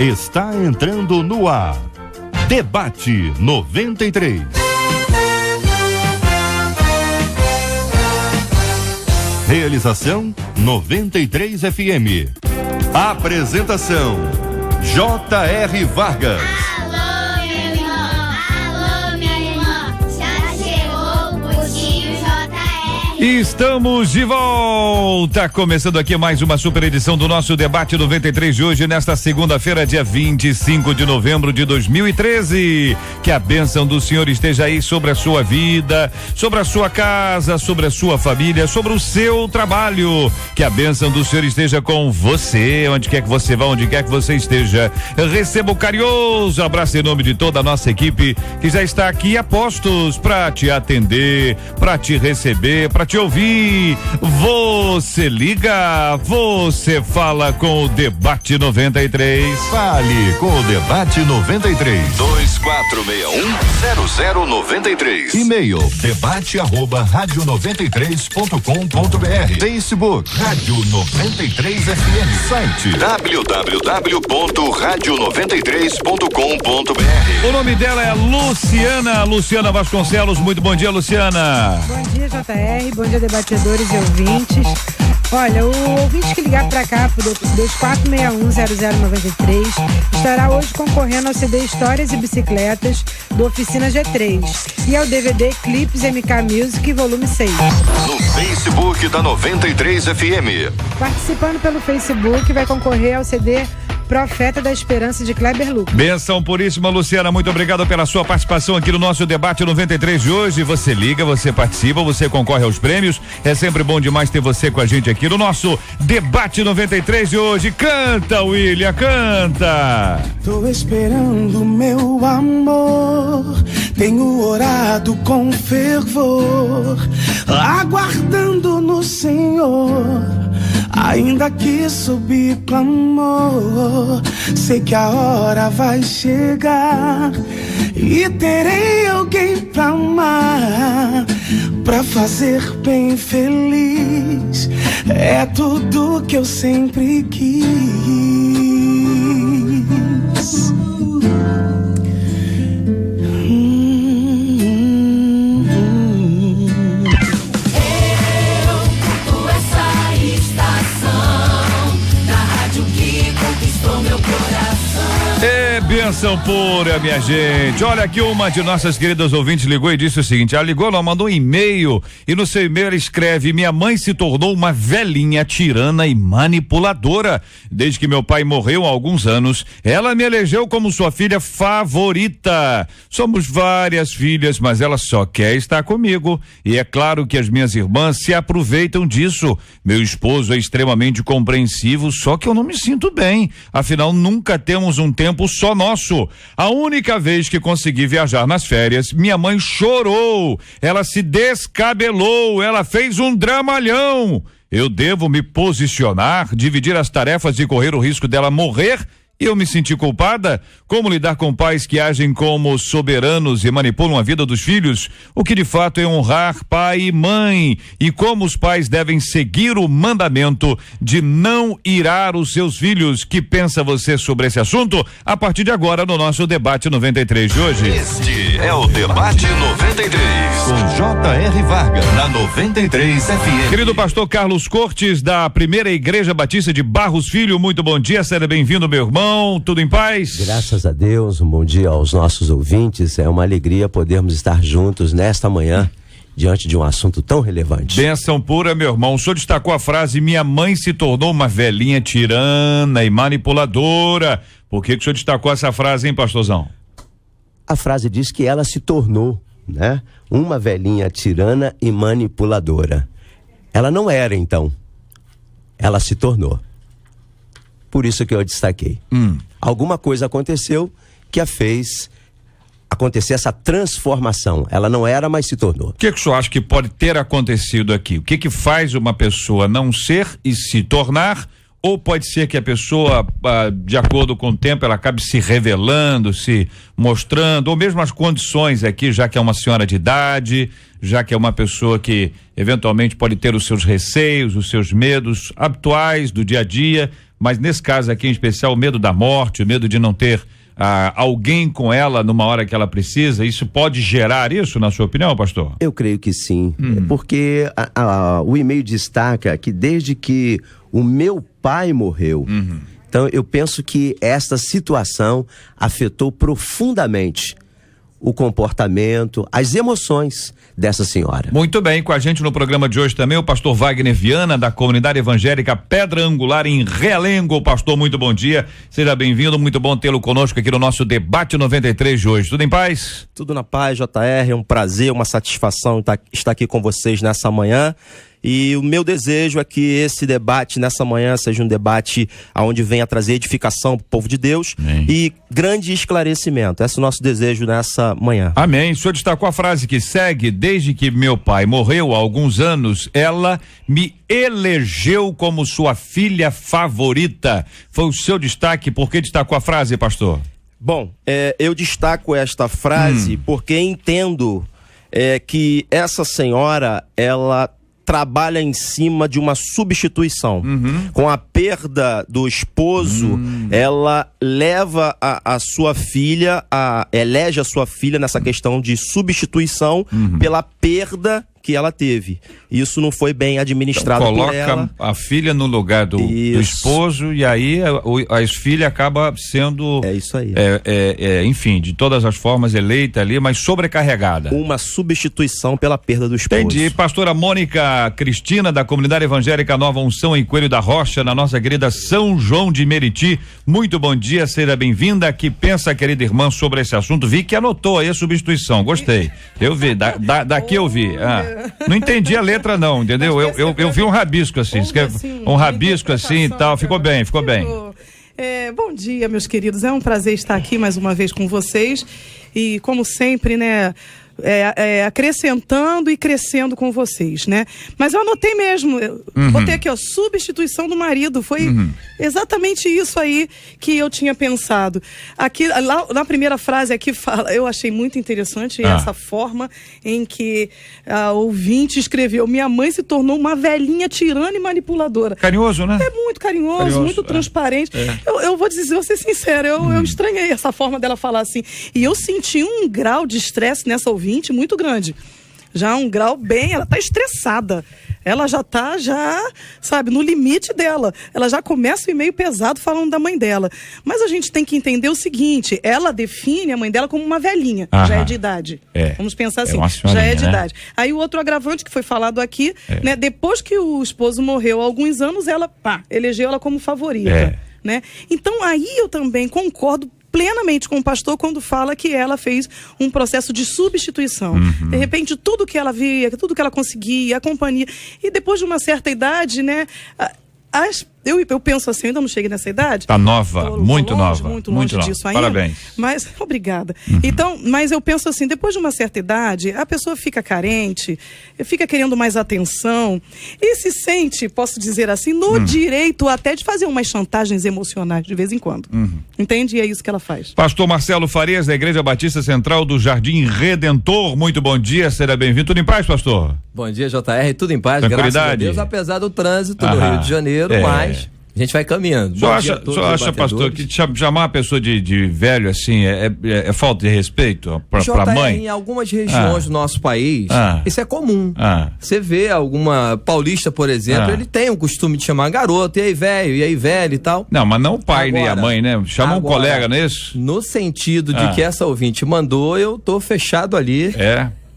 está entrando no ar. Debate 93. Realização 93 FM. Apresentação J.R. Vargas. Alô, meu irmão, alô, minha irmã, já chegou o Putinho J.R. Estamos de volta, começando aqui mais uma super edição do nosso Debate 93 de hoje, nesta segunda-feira, dia 25 de novembro de 2013. Que a bênção do Senhor esteja aí sobre a sua vida, sobre a sua casa, sobre a sua família, sobre o seu trabalho. Que a bênção do Senhor esteja com você, onde quer que você vá, onde quer que você esteja. Receba o carinhoso abraço em nome de toda a nossa equipe que já está aqui a postos para te atender, para te receber, para te ouvir. Você liga, você fala com o Debate 93. Fale com o Debate 93. 2461-0093. E-mail debate@radio93.com.br. Facebook Rádio 93 FM. Site www.radio93.com.br. O nome dela é Luciana Vasconcelos. Muito bom dia, Luciana. Bom dia, J.R., bom dia, debatedores e ouvintes. Olha, o ouvinte que ligar pra cá pro 2461-0093 estará hoje concorrendo ao CD Histórias e Bicicletas do Oficina G3 e ao DVD Clipes MK Music volume 6. No Facebook da 93 FM. Participando pelo Facebook vai concorrer ao CD Profeta da Esperança de Kleber Lucas. Benção puríssima, Luciana, muito obrigado pela sua participação aqui no nosso Debate 93 de hoje. Você liga, você participa, você concorre aos prêmios. É sempre bom demais ter você com a gente aqui no nosso Debate 93 de hoje. Canta, William, canta! Tô esperando meu amor, tenho orado com fervor, aguardando no Senhor. Ainda que subir clamor, sei que a hora vai chegar e terei alguém pra amar, pra fazer bem feliz. É tudo que eu sempre quis. Benção pura, minha gente. Olha aqui, uma de nossas queridas ouvintes ligou e disse o seguinte: ela ligou, ela mandou um e-mail e no seu e-mail ela escreve: minha mãe se tornou uma velhinha tirana e manipuladora. Desde que meu pai morreu há alguns anos, ela me elegeu como sua filha favorita. Somos várias filhas, mas ela só quer estar comigo. E é claro que as minhas irmãs se aproveitam disso. Meu esposo é extremamente compreensivo, só que eu não me sinto bem. Afinal, nunca temos um tempo só nosso. A única vez que consegui viajar nas férias, minha mãe chorou, ela se descabelou, ela fez um dramalhão. Eu devo me posicionar, dividir as tarefas e correr o risco dela morrer? E eu me senti culpada? Como lidar com pais que agem como soberanos e manipulam a vida dos filhos? O que de fato é honrar pai e mãe? E como os pais devem seguir o mandamento de não irar os seus filhos? Que pensa você sobre esse assunto? A partir de agora no nosso Debate 93 de hoje. Este é o Debate 93 com J.R. Vargas na 93 FM. Querido pastor Carlos Cortes, da Primeira Igreja Batista de Barros Filho, muito bom dia, seja bem-vindo, meu irmão. Tudo em paz? Graças a Deus, um bom dia aos nossos ouvintes. É uma alegria podermos estar juntos nesta manhã diante de um assunto tão relevante. Bênção pura, meu irmão. O senhor destacou a frase: minha mãe se tornou uma velhinha tirana e manipuladora. Por que o senhor destacou essa frase, hein, pastorzão? A frase diz que ela se tornou, né, uma velhinha tirana e manipuladora. Ela não era, então. Ela se tornou. Por isso que eu destaquei. Alguma coisa aconteceu que a fez acontecer essa transformação. Ela não era, mas se tornou. O que o senhor acha que pode ter acontecido aqui? O que faz uma pessoa não ser e se tornar? Ou pode ser que a pessoa, de acordo com o tempo, ela acabe se revelando, se mostrando, ou mesmo as condições aqui, já que é uma senhora de idade, já que é uma pessoa que eventualmente pode ter os seus receios, os seus medos habituais do dia a dia, mas nesse caso aqui em especial, o medo da morte, o medo de não ter alguém com ela numa hora que ela precisa, isso pode gerar isso, na sua opinião, pastor? Eu creio que sim, porque o e-mail destaca que desde que o meu pai morreu, então eu penso que esta situação afetou profundamente o comportamento, as emoções dessa senhora. Muito bem, com a gente no programa de hoje também o pastor Wagner Viana, da Comunidade Evangélica Pedra Angular em Realengo. Pastor, muito bom dia, seja bem-vindo, muito bom tê-lo conosco aqui no nosso Debate 93 de hoje. Tudo em paz? Tudo na paz, JR, é um prazer, uma satisfação estar aqui com vocês nessa manhã. E o meu desejo é que esse debate nessa manhã seja um debate onde venha trazer edificação para o povo de Deus e grande esclarecimento. Esse é o nosso desejo nessa manhã. Amém. O senhor destacou a frase que segue: desde que meu pai morreu há alguns anos, ela me elegeu como sua filha favorita. Foi o seu destaque. Por que destacou a frase, pastor? Bom, eu destaco esta frase porque entendo que essa senhora, ela trabalha em cima de uma substituição. Com a perda do esposo, ela leva a sua filha, elege a sua filha nessa questão de substituição pela perda que ela teve. Isso não foi bem administrado então, por ela. Coloca a filha no lugar do esposo e aí a filha acaba sendo... É isso aí. Enfim, de todas as formas eleita ali, mas sobrecarregada. Uma substituição pela perda do esposo. Entendi. Pastora Mônica Cristina, da Comunidade Evangélica Nova Unção em Coelho da Rocha, na nossa querida São João de Meriti. Muito bom dia, seja bem-vinda. Que pensa, querida irmã, sobre esse assunto? Vi que anotou aí a substituição, gostei. Eu vi, daqui eu vi. Não entendi a letra não, entendeu? Eu vi um rabisco assim, um rabisco assim e tal, ficou bem. Bom dia, meus queridos, é um prazer estar aqui mais uma vez com vocês e, como sempre, né, acrescentando e crescendo com vocês, né? Mas eu anotei mesmo, botei aqui, ó, substituição do marido, foi exatamente isso aí que eu tinha pensado. Aqui, lá, na primeira frase aqui fala, eu achei muito interessante essa forma em que a ouvinte escreveu: minha mãe se tornou uma velhinha tirana e manipuladora. Carinhoso, né? É muito carinhoso, muito transparente. Eu vou ser sincera, eu estranhei essa forma dela falar assim, e eu senti um grau de estresse nessa ouvinte muito grande. Já um grau bem, ela tá estressada. Ela já tá, sabe, no limite dela. Ela já começa o e-mail pesado falando da mãe dela. Mas a gente tem que entender o seguinte: ela define a mãe dela como uma velhinha, já é de idade. Vamos pensar assim, já é de idade. Aí o outro agravante que foi falado aqui, né, depois que o esposo morreu há alguns anos, ela, elegeu ela como favorita, né? Então aí eu também concordo plenamente com o pastor quando fala que ela fez um processo de substituição. De repente, tudo que ela via, tudo que ela conseguia, a companhia. E depois de uma certa idade, né? Eu penso assim, eu ainda não cheguei nessa idade. Tá nova, muito nova. Muito longe disso ainda. Parabéns. Mas, obrigada. Então, mas eu penso assim, depois de uma certa idade, a pessoa fica carente, fica querendo mais atenção e se sente, posso dizer assim, no direito até de fazer umas chantagens emocionais de vez em quando. Entende? E é isso que ela faz. Pastor Marcelo Farias, da Igreja Batista Central do Jardim Redentor, muito bom dia, seja bem-vindo. Tudo em paz, pastor? Bom dia, JR, tudo em paz, tranquilidade, graças a Deus, apesar do trânsito do Rio de Janeiro, mas a gente vai caminhando. Só acha, pastor, que chamar a pessoa de velho assim é falta de respeito pra mãe? Em algumas regiões do nosso país, isso é comum. Você vê alguma paulista, por exemplo, ele tem o costume de chamar garoto, e aí velho e tal. Não, mas não o pai nem a mãe, né? Chama um colega, não é isso? No sentido de que essa ouvinte mandou, eu tô fechado ali.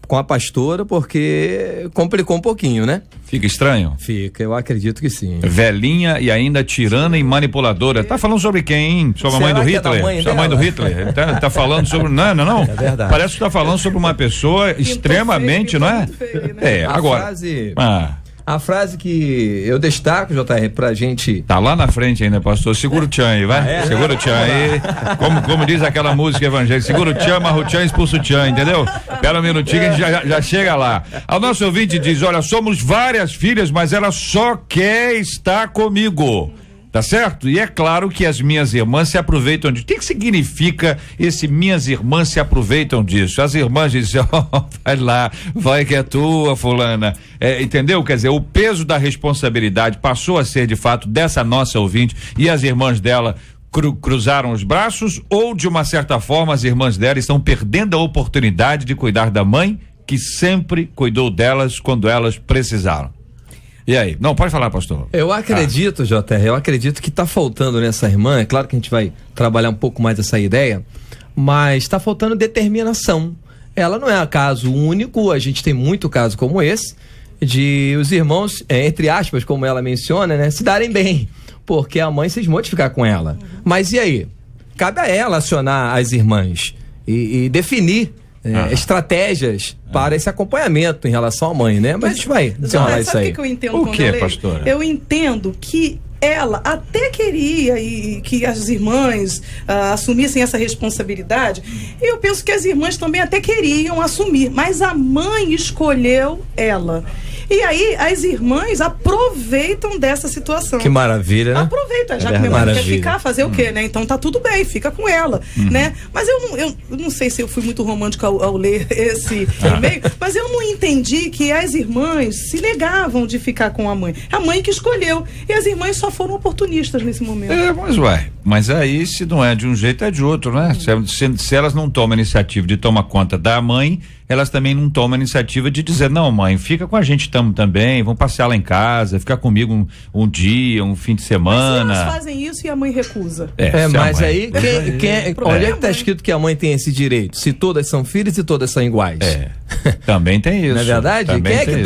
Com a pastora, porque complicou um pouquinho, né? Fica estranho? Fica, eu acredito que sim. Velhinha e ainda tirana e manipuladora. Tá falando sobre quem, hein? Sobre a mãe do Hitler? Sobre a mãe do Hitler. Tá falando sobre... Não. É verdade. Parece que tá falando sobre uma pessoa extremamente, não é? Feio, né? Agora... A frase que eu destaco, JR, pra gente... Tá lá na frente ainda, pastor. Segura o tchan aí, vai. Segura o tchan aí. Como diz aquela música evangélica, segura o tchan, amarra o tchan, expulsa o tchan, entendeu? Espera um minutinho que a gente já chega lá. O nosso ouvinte diz: olha, somos várias filhas, mas ela só quer estar comigo. Tá certo? E é claro que as minhas irmãs se aproveitam disso. O que significa esse minhas irmãs se aproveitam disso? As irmãs dizem, vai lá, vai que é tua, fulana. Entendeu? Quer dizer, o peso da responsabilidade passou a ser de fato dessa nossa ouvinte e as irmãs dela cruzaram os braços, ou de uma certa forma as irmãs dela estão perdendo a oportunidade de cuidar da mãe que sempre cuidou delas quando elas precisaram. E aí? Não, pode falar, pastor. Eu acredito, JR, eu acredito que tá faltando nessa irmã, é claro que a gente vai trabalhar um pouco mais essa ideia, mas tá faltando determinação. Ela não é caso único, a gente tem muito caso como esse, de os irmãos, entre aspas, como ela menciona, né, se darem bem, porque a mãe cismou de ficar com ela. Mas e aí? Cabe a ela acionar as irmãs e definir estratégias para esse acompanhamento em relação à mãe, né? Mas a gente vai desenrolar isso aí. Sabe o que eu entendo o que, pastora? Eu entendo que ela até queria que as irmãs assumissem essa responsabilidade, e eu penso que as irmãs também até queriam assumir, mas a mãe escolheu ela. E aí as irmãs aproveitam dessa situação. Que maravilha, né? Aproveita, já que minha mãe quer ficar, fazer o quê, né? Então tá tudo bem, fica com ela, né? Mas eu não sei se eu fui muito romântica ao ler esse e-mail, mas eu não entendi que as irmãs se negavam de ficar com a mãe. A mãe que escolheu. E as irmãs só foram oportunistas nesse momento. Mas aí se não é de um jeito é de outro, né? Se elas não tomam a iniciativa de tomar conta da mãe, elas também não tomam a iniciativa de dizer, não, mãe, fica com a gente também, vamos passear lá em casa, ficar comigo um dia, um fim de semana. Mas se elas fazem isso e a mãe recusa. Mas aí, onde é que tá escrito que a mãe tem esse direito? Se todas são filhas e todas são iguais. Também tem isso. Não é verdade?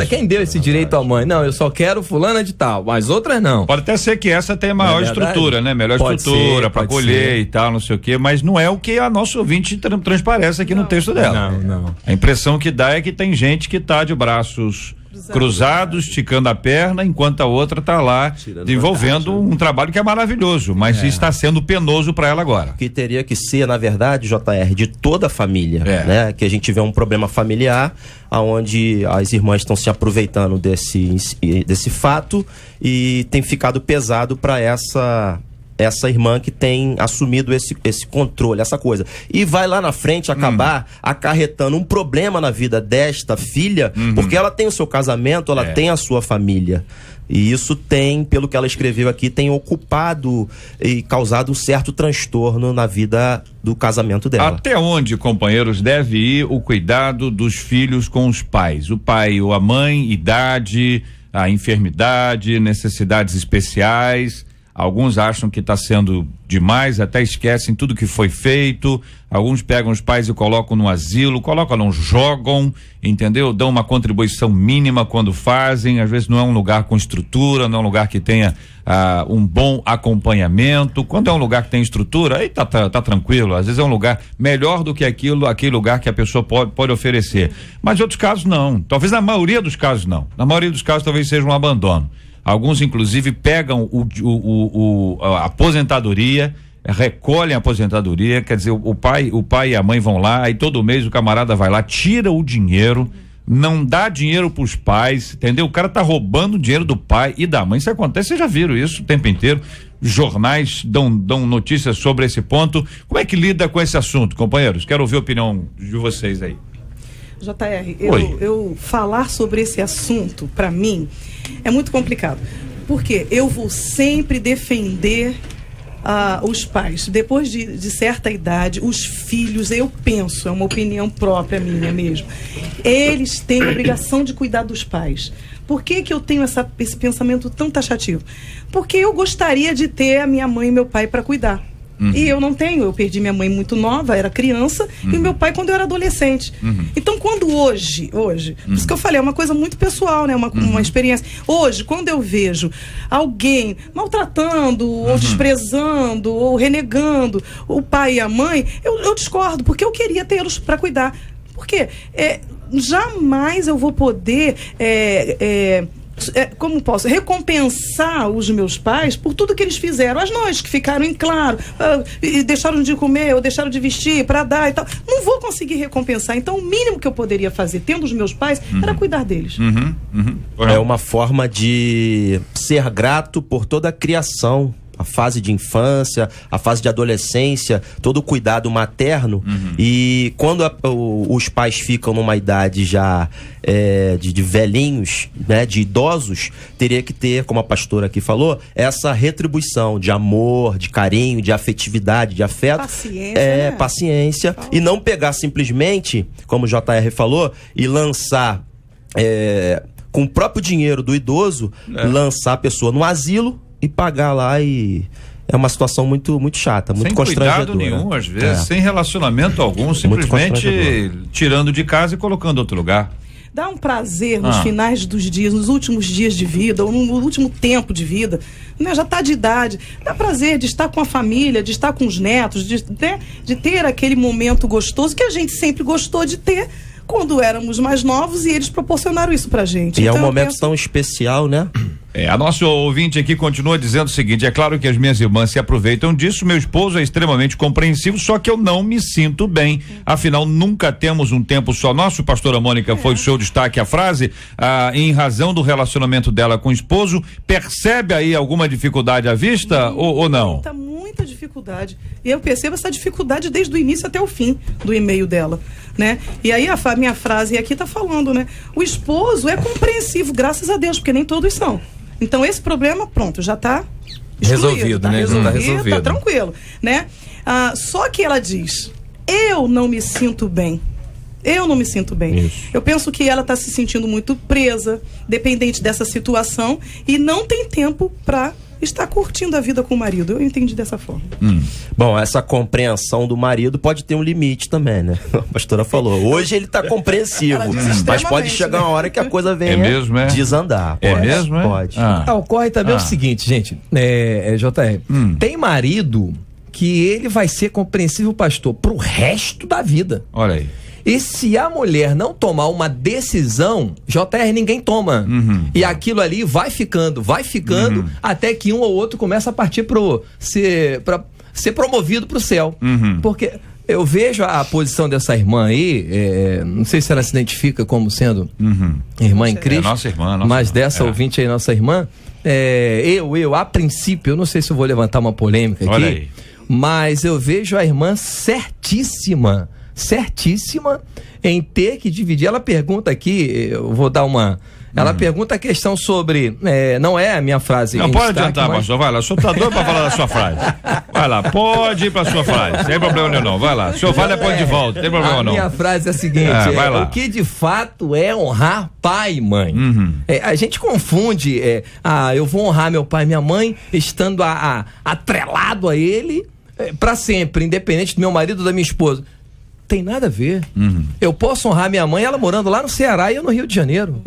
Quem deu esse direito à mãe? Não, eu só quero fulana de tal, mas outras não. Pode até ser que essa tenha maior estrutura, né? Melhor estrutura para colher e tal, não sei o quê, mas não é o que a nossa ouvinte transparece aqui no texto dela. Não. A impressão que dá é que tem gente que tá de braços cruzados, esticando a perna, enquanto a outra tá lá desenvolvendo um trabalho que é maravilhoso, mas está sendo penoso para ela agora. Que teria que ser, na verdade, JR, de toda a família, né? Que a gente vê um problema familiar, aonde as irmãs estão se aproveitando desse fato e tem ficado pesado para essa irmã que tem assumido esse controle, essa coisa. E vai lá na frente acabar acarretando um problema na vida desta filha, porque ela tem o seu casamento, ela tem a sua família. E isso tem, pelo que ela escreveu aqui, tem ocupado e causado um certo transtorno na vida do casamento dela. Até onde, companheiros, deve ir o cuidado dos filhos com os pais? O pai ou a mãe, idade, a enfermidade, necessidades especiais. Alguns acham que está sendo demais, até esquecem tudo que foi feito. Alguns pegam os pais e colocam no asilo, não jogam, entendeu? Dão uma contribuição mínima quando fazem. Às vezes não é um lugar com estrutura, não é um lugar que tenha um bom acompanhamento. Quando é um lugar que tem estrutura, aí tá tranquilo. Às vezes é um lugar melhor do que aquele lugar que a pessoa pode oferecer. Mas em outros casos não. Talvez na maioria dos casos não. Na maioria dos casos talvez seja um abandono. Alguns, inclusive, pegam a aposentadoria, recolhem a aposentadoria, quer dizer, o pai e a mãe vão lá, aí todo mês o camarada vai lá, tira o dinheiro, não dá dinheiro pros pais, entendeu? O cara tá roubando o dinheiro do pai e da mãe. Isso acontece, vocês já viram isso o tempo inteiro. Jornais dão notícias sobre esse ponto. Como é que lida com esse assunto, companheiros? Quero ouvir a opinião de vocês aí. JR, eu falar sobre esse assunto, para mim, é muito complicado. Porque eu vou sempre defender os pais. Depois de certa idade, os filhos, eu penso, é uma opinião própria minha mesmo, eles têm a obrigação de cuidar dos pais. Por que eu tenho esse pensamento tão taxativo? Porque eu gostaria de ter a minha mãe e meu pai para cuidar. E eu não tenho, eu perdi minha mãe muito nova, era criança, e meu pai quando eu era adolescente. Então, quando hoje, por isso que eu falei, é uma coisa muito pessoal, né? Uma experiência. Hoje, quando eu vejo alguém maltratando, ou desprezando, ou renegando o pai e a mãe, eu discordo, porque eu queria tê-los para cuidar. Por quê? Jamais eu vou poder... como posso recompensar os meus pais por tudo que eles fizeram, as noites que ficaram em claro, e deixaram de comer ou deixaram de vestir para dar e tal, não vou conseguir recompensar. Então o mínimo que eu poderia fazer tendo os meus pais era cuidar deles. É uma forma de ser grato por toda a criação, a fase de infância, a fase de adolescência, todo o cuidado materno. E quando os pais ficam numa idade já de velhinhos, né, de idosos, teria que ter, como a pastora aqui falou, essa retribuição de amor, de carinho, de afetividade, de afeto. Paciência, paciência. E não pegar simplesmente, como o JR falou, e lançar com o próprio dinheiro do idoso, lançar a pessoa no asilo e pagar lá e... É uma situação muito, muito chata, muito constrangedora. Sem cuidado nenhum, às vezes, sem relacionamento algum, simplesmente tirando de casa e colocando em outro lugar. Dá um prazer nos finais dos dias, nos últimos dias de vida, ou no último tempo de vida, né? Já está de idade. Dá prazer de estar com a família, de estar com os netos, de ter aquele momento gostoso que a gente sempre gostou de ter quando éramos mais novos e eles proporcionaram isso pra gente. E então, é um momento tão especial, né? A nossa ouvinte aqui continua dizendo o seguinte: é claro que as minhas irmãs se aproveitam disso, meu esposo é extremamente compreensivo, só que eu não me sinto bem, afinal nunca temos um tempo só nosso. Pastora Mônica, foi o seu destaque a frase, em razão do relacionamento dela com o esposo. Percebe aí alguma dificuldade à vista ou não? Muita dificuldade, e eu percebo essa dificuldade desde o início até o fim do e-mail dela, né? E aí a minha frase aqui tá falando, né? O esposo é compreensivo, graças a Deus, porque nem todos são. Então esse problema, pronto, já tá resolvido, né? Tá tranquilo, né? Só que ela diz, eu não me sinto bem. Eu não me sinto bem. Isso. Eu penso que ela está se sentindo muito presa, dependente dessa situação, e não tem tempo para estar curtindo a vida com o marido. Eu entendi dessa forma. Bom, essa compreensão do marido pode ter um limite também, né? A pastora falou. Hoje ele tá compreensivo, mas pode chegar uma hora que a coisa venha desandar. Pode. Ocorre também o seguinte, gente, JR, tem marido que ele vai ser compreensivo, pastor, pro resto da vida. Olha aí. E se a mulher não tomar uma decisão, JR, ninguém toma. E aquilo ali vai ficando, até que um ou outro começa a partir para ser promovido para o céu. Porque eu vejo a posição dessa irmã aí, não sei se ela se identifica como sendo irmã em Cristo, nossa irmã, mas dessa ouvinte aí, nossa irmã, eu, a princípio, eu não sei se eu vou levantar uma polêmica aqui, olha aí, mas eu vejo a irmã certíssima em ter que dividir. Ela pergunta aqui, eu vou dar uma... Ela pergunta a questão sobre... não é a minha frase. Não, pode adiantar, pastor, vai lá. O senhor tá doido pra falar da sua frase. Vai lá, pode ir pra sua frase. Sem problema nenhum, não. Vai lá. O senhor vai depois de volta, tem problema não. A minha frase é a seguinte, vai lá. O que de fato é honrar pai e mãe. A gente confunde, eu vou honrar meu pai e minha mãe estando atrelado a ele pra sempre, independente do meu marido ou da minha esposa. Tem nada a ver. Eu posso honrar minha mãe, ela morando lá no Ceará e eu no Rio de Janeiro.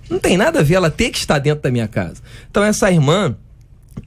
Não tem nada a ver ela ter que estar dentro da minha casa. Então essa irmã,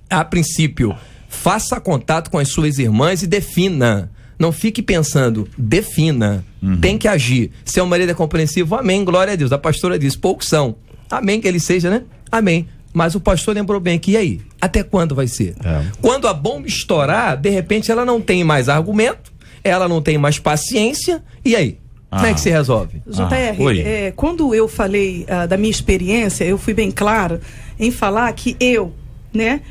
a princípio, faça contato com as suas irmãs e defina. Não fique pensando, defina. Tem que agir. Se o marido é compreensivo, amém, glória a Deus. A pastora diz, poucos são. Amém que ele seja, né? Amém. Mas o pastor lembrou bem que, e aí? Até quando vai ser? Quando a bomba estourar, de repente ela não tem mais argumento, ela não tem mais paciência, e aí? Como é que se resolve? JR, quando eu falei da minha experiência, eu fui bem clara em falar que eu, né,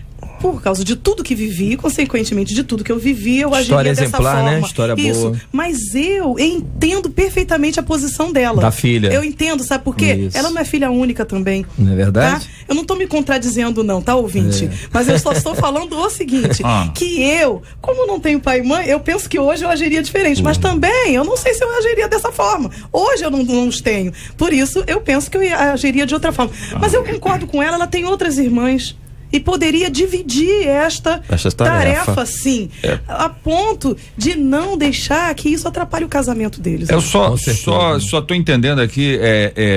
por causa de tudo que vivi, consequentemente de tudo que eu vivi, eu agiria dessa exemplar, forma. Né? História boa. Mas eu entendo perfeitamente a posição dela. Da filha. Eu entendo, sabe por quê? Ela não é filha única também. Não é verdade? Tá? Eu não tô me contradizendo não, tá, ouvinte? Mas eu só estou falando o seguinte, que eu, como não tenho pai e mãe, eu penso que hoje eu agiria diferente, mas também eu não sei se eu agiria dessa forma. Hoje eu não os tenho. Por isso, eu penso que eu agiria de outra forma. Mas eu concordo com ela tem outras irmãs. E poderia dividir esta tarefa, sim, a ponto de não deixar que isso atrapalhe o casamento deles. Eu só estou entendendo aqui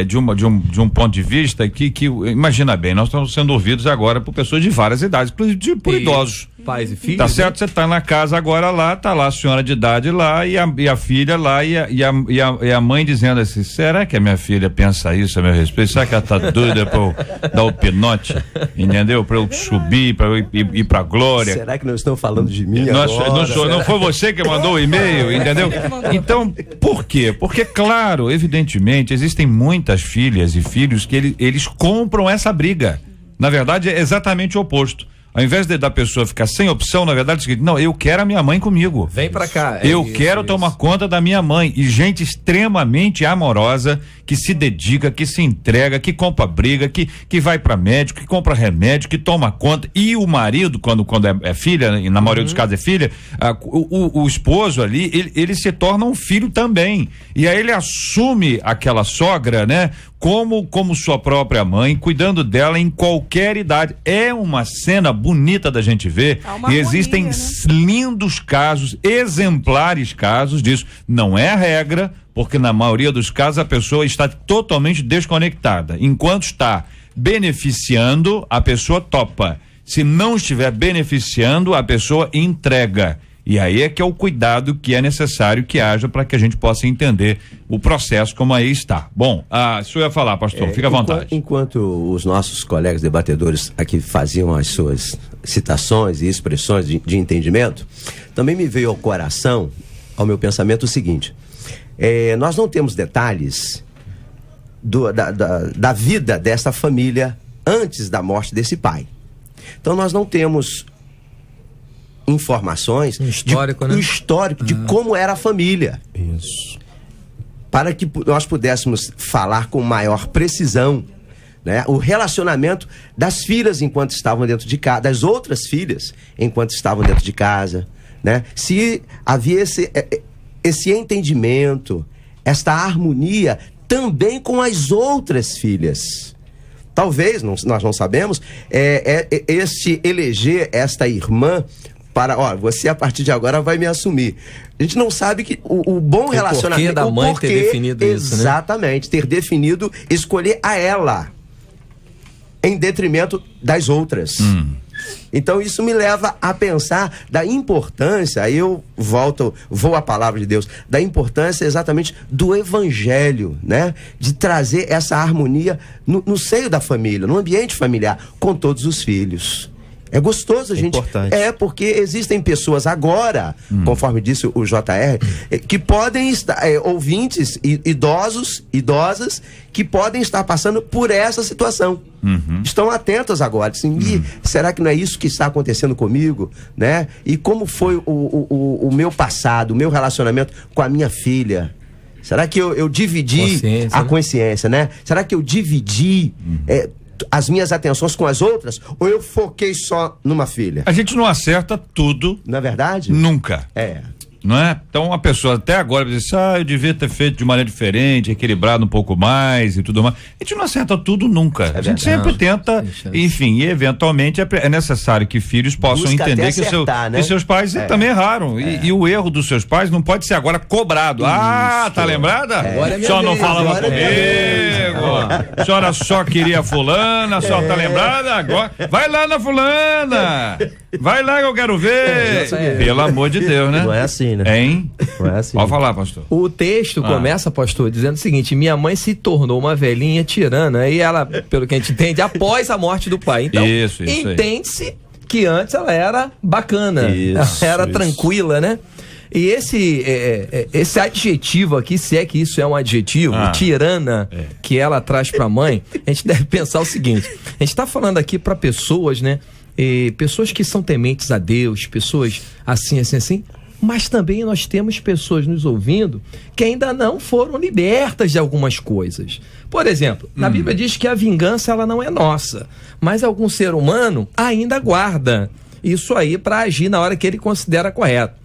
de um ponto de vista que imagina bem, nós estamos sendo ouvidos agora por pessoas de várias idades, por idosos. Pais e filhos. Tá certo, você tá na casa agora lá, tá lá a senhora de idade lá e a filha lá e a mãe dizendo assim, será que a minha filha pensa isso a meu respeito? Será que ela tá doida pra eu dar o pinote? Entendeu? Pra eu subir, pra eu ir pra glória. Será que não estão falando de mim agora? Não foi você que mandou o e-mail, entendeu? Então, por quê? Porque, claro, evidentemente, existem muitas filhas e filhos que eles compram essa briga. Na verdade, é exatamente o oposto. Ao invés da pessoa ficar sem opção, na verdade é o seguinte: não, eu quero a minha mãe comigo. Vem pra cá. Eu quero tomar conta da minha mãe. E gente extremamente amorosa, que se dedica, que se entrega, que compra briga, que vai pra médico, que compra remédio, que toma conta. E o marido, quando é filha, e na maioria dos casos é filha, o esposo ali, ele se torna um filho também. E aí ele assume aquela sogra, né? Como sua própria mãe, cuidando dela em qualquer idade. É uma cena bonita da gente ver, e existem lindos casos, exemplares casos disso. Não é a regra, porque na maioria dos casos a pessoa está totalmente desconectada. Enquanto está beneficiando, a pessoa topa. Se não estiver beneficiando, a pessoa entrega. E aí é que é o cuidado que é necessário que haja para que a gente possa entender o processo como aí está. Bom, o senhor ia falar, pastor, fica à vontade. Enquanto os nossos colegas debatedores aqui faziam as suas citações e expressões de entendimento, também me veio ao coração, ao meu pensamento, o seguinte: nós não temos detalhes da vida dessa família antes da morte desse pai. Então nós não temos informações, o histórico de como era a família. Isso. Para que nós pudéssemos falar com maior precisão, né, o relacionamento das filhas enquanto estavam dentro de casa, das outras filhas enquanto estavam dentro de casa, né? Se havia esse entendimento, esta harmonia também com as outras filhas. Talvez, nós não sabemos, eleger esta irmã para, você a partir de agora vai me assumir. A gente não sabe que o bom relacionamento... O porquê da mãe ter definido isso, né? Exatamente, ter definido, escolher a ela, em detrimento das outras. Então isso me leva a pensar da importância, aí eu vou à palavra de Deus, da importância exatamente do evangelho, né? De trazer essa harmonia no seio da família, no ambiente familiar, com todos os filhos. É gostoso a gente... Importante. Porque existem pessoas agora, conforme disse o JR, que podem estar, ouvintes, idosas, que podem estar passando por essa situação. Estão atentos agora, assim, será que não é isso que está acontecendo comigo, né? E como foi o meu passado, o meu relacionamento com a minha filha? Será que eu dividi a consciência, né? Será que eu dividi as minhas atenções com as outras, ou eu foquei só numa filha? A gente não acerta tudo. Na verdade? Nunca. Não é? Então a pessoa até agora diz, eu devia ter feito de maneira diferente, equilibrado um pouco mais e tudo mais. A gente não acerta tudo nunca. A gente sempre tenta, enfim, e eventualmente é necessário que filhos possam entender que seus pais também erraram. E o erro dos seus pais não pode ser agora cobrado. Tá lembrada? A senhora não falava comigo. A senhora só queria fulana, a senhora tá lembrada? Agora vai lá na fulana. Vai lá que eu quero ver. Pelo amor de Deus, né? Não é assim, né? Hein? Não é assim. Pode falar, pastor. O texto começa, pastor, dizendo o seguinte: minha mãe se tornou uma velhinha tirana, e ela, pelo que a gente entende, após a morte do pai. Então, isso entende-se que antes ela era bacana, ela era tranquila, né? E esse adjetivo aqui, se é que isso é um adjetivo, tirana, que ela traz pra mãe, a gente deve pensar o seguinte: a gente tá falando aqui pra pessoas, né? Pessoas que são tementes a Deus, pessoas assim, mas também nós temos pessoas nos ouvindo que ainda não foram libertas de algumas coisas. Por exemplo, na Bíblia diz que a vingança ela não é nossa, mas algum ser humano ainda guarda isso aí para agir na hora que ele considera correto.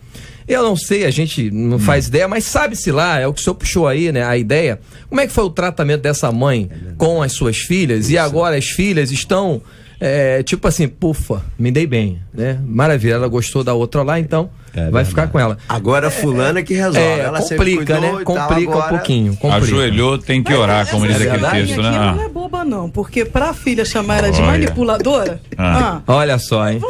Eu não sei, a gente não faz ideia, mas sabe-se lá, é o que o senhor puxou aí, né, a ideia. Como é que foi o tratamento dessa mãe com as suas filhas? E agora as filhas estão... tipo assim, pufa, me dei bem, né? Maravilha, ela gostou da outra lá, então vai ficar com ela. Agora fulana que resolve. Ela complica, né? Complica um pouquinho. Ajoelhou, tem que orar, como diz aquele texto, né? Não é boba não, porque pra filha chamar ela de manipuladora... Olha só, hein?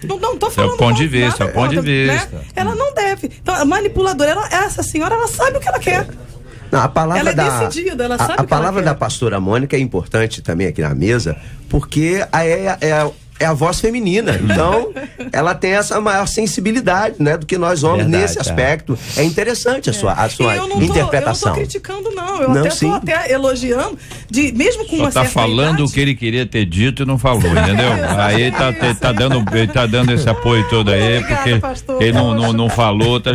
Não tô falando... É o ponto de vista, né? Ela não deve. Então, a manipuladora, essa senhora, ela sabe o que ela quer. Não, a palavra ela é decidida, ela sabe a palavra da pastora Mônica é importante também aqui na mesa, porque é a voz feminina. Então, ela tem essa maior sensibilidade, né, do que nós homens nesse aspecto. É interessante a sua interpretação. Eu não tô criticando, não. Eu Não, até tô até elogiando, mesmo com uma Só tá certa falando idade. o que ele queria ter dito e não falou, entendeu? Aí ele tá dando esse apoio todo aí, Obrigada, porque pastor. ele não falou, tá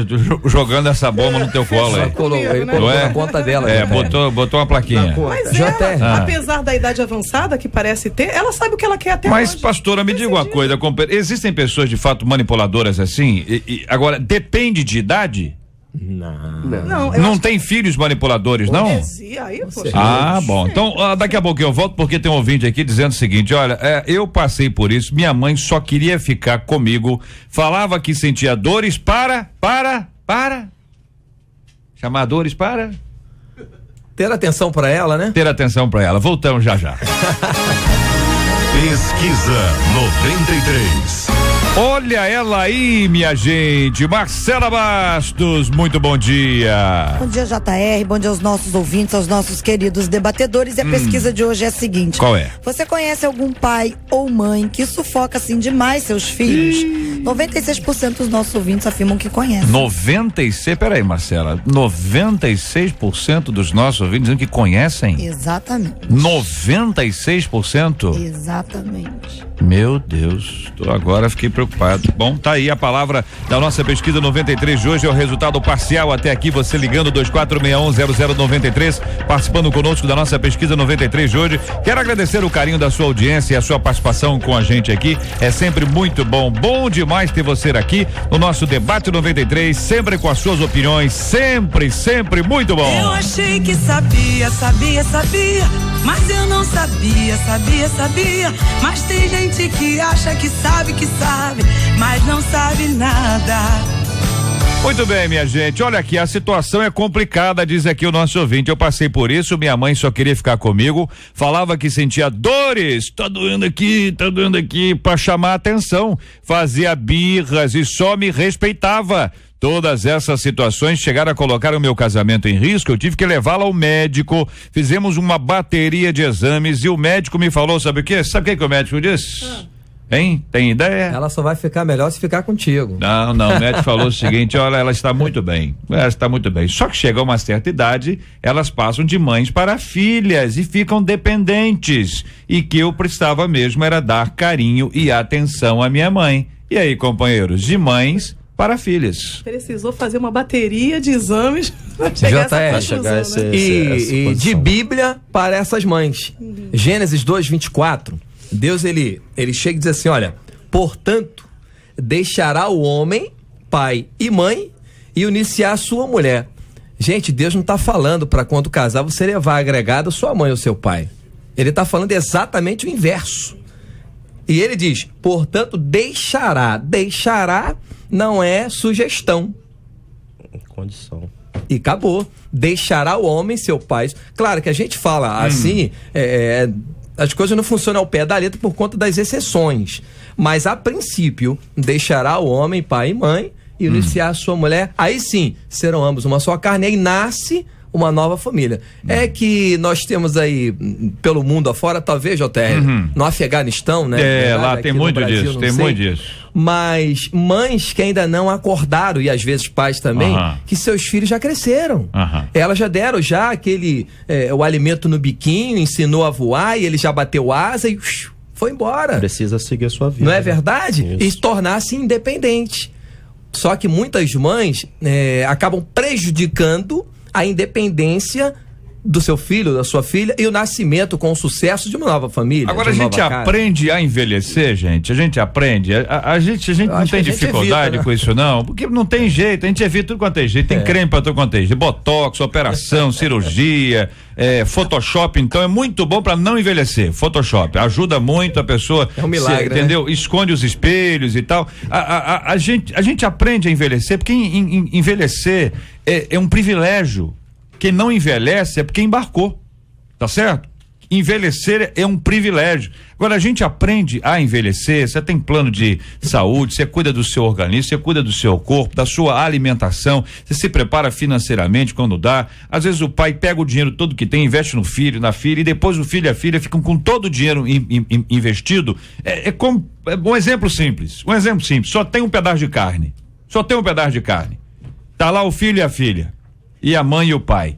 jogando essa bomba no teu colo aí. Ele Não colocou é? na conta dela. É, JR. botou uma plaquinha. Mas JR. ela, apesar da idade avançada que parece ter, ela sabe o que ela quer até Mas, hoje. pastora, me diga uma coisa, existem pessoas de fato manipuladoras assim? Agora, depende de idade? Não tem filhos manipuladores, não? Aí, poxa. Bom. Então, daqui a pouco eu volto, porque tem um ouvinte aqui dizendo o seguinte: olha, eu passei por isso, minha mãe só queria ficar comigo, falava que sentia dores para chamar dores para Ter atenção pra ela, né? ter atenção para ela. Voltamos já. Pesquisa 93. Olha ela aí, minha gente, Marcela Bastos, muito bom dia. Bom dia, JR, bom dia aos nossos ouvintes, aos nossos queridos debatedores. E a pesquisa de hoje é a seguinte: Qual é? Você conhece algum pai ou mãe que sufoca assim demais seus filhos? 96% dos nossos ouvintes afirmam que conhecem. 96%, peraí, Marcela, 96% dos nossos ouvintes dizem que conhecem? Exatamente. 96%? Exatamente. Meu Deus, agora fiquei preocupado. Bom, tá aí a palavra da nossa pesquisa 93 de hoje, é o resultado parcial até aqui, você ligando 24610093, participando conosco da nossa pesquisa 93 de hoje. Quero agradecer o carinho da sua audiência e a sua participação com a gente aqui, é sempre muito bom demais ter você aqui no nosso debate 93, sempre com as suas opiniões, sempre muito bom. Eu achei que sabia, mas eu não sabia, mas tem gente que acha que sabe, mas não sabe nada. Muito bem, minha gente, olha aqui, a situação é complicada, diz aqui o nosso ouvinte, eu passei por isso, minha mãe só queria ficar comigo, falava que sentia dores, tá doendo aqui, pra chamar a atenção, fazia birras e só me respeitava. Todas essas situações chegaram a colocar o meu casamento em risco, eu tive que levá-la ao médico, fizemos uma bateria de exames e o médico me falou, sabe o quê? Sabe o que o médico disse? Hein? Tem ideia? Ela só vai ficar melhor se ficar contigo. Não, o médico falou o seguinte, olha, ela está muito bem, só que chega a uma certa idade, elas passam de mães para filhas e ficam dependentes, e que eu precisava mesmo era dar carinho e atenção à minha mãe. E aí, companheiros, de mães para filhas. Precisou fazer uma bateria de exames para chegar a essa conclusão, né? E de Bíblia para essas mães. Gênesis 2:24. Deus ele chega e diz assim, olha, portanto, deixará o homem, pai e mãe, e unir-se à sua mulher. Gente, Deus não está falando para quando casar você levar agregado sua mãe ou seu pai. Ele está falando exatamente o inverso. E ele diz, portanto, deixará. Deixará não é sugestão. Condição. E acabou. Deixará o homem, seu pai. Claro que a gente fala assim, as coisas não funcionam ao pé da letra por conta das exceções. Mas, a princípio, deixará o homem, pai e mãe, e unir-se à sua mulher. Aí sim, serão ambos uma só carne, aí nasce uma nova família. É que nós temos aí, pelo mundo afora, talvez, JR, no Afeganistão, né? Lá tem muito Brasil, disso, tem muito disso. Mas mães que ainda não acordaram, e às vezes pais também, que seus filhos já cresceram. Elas já deram o alimento no biquinho, ensinou a voar, e ele já bateu asa e foi embora. Precisa seguir a sua vida. Não é verdade? E tornar-se independente. Só que muitas mães acabam prejudicando a independência do seu filho, da sua filha, e o nascimento com o sucesso de uma nova família. Agora a gente aprende a envelhecer, gente. A gente aprende. A gente não tem dificuldade com isso, não. Porque não tem jeito. A gente evita tudo quanto é jeito. Tem creme pra tudo quanto é jeito. Botox, operação, cirurgia, Photoshop. Então é muito bom pra não envelhecer. Photoshop ajuda muito a pessoa. É um milagre, entendeu? Né? Esconde os espelhos e tal. A gente aprende a envelhecer porque envelhecer é um privilégio. Quem não envelhece é porque embarcou, tá certo? Envelhecer é um privilégio. Agora, a gente aprende a envelhecer, você tem plano de saúde, você cuida do seu organismo, você cuida do seu corpo, da sua alimentação, você se prepara financeiramente quando dá. Às vezes o pai pega o dinheiro todo que tem, investe no filho, na filha, e depois o filho e a filha ficam com todo o dinheiro investido. Como um exemplo simples, só tem um pedaço de carne. Tá lá o filho e a filha, e a mãe e o pai.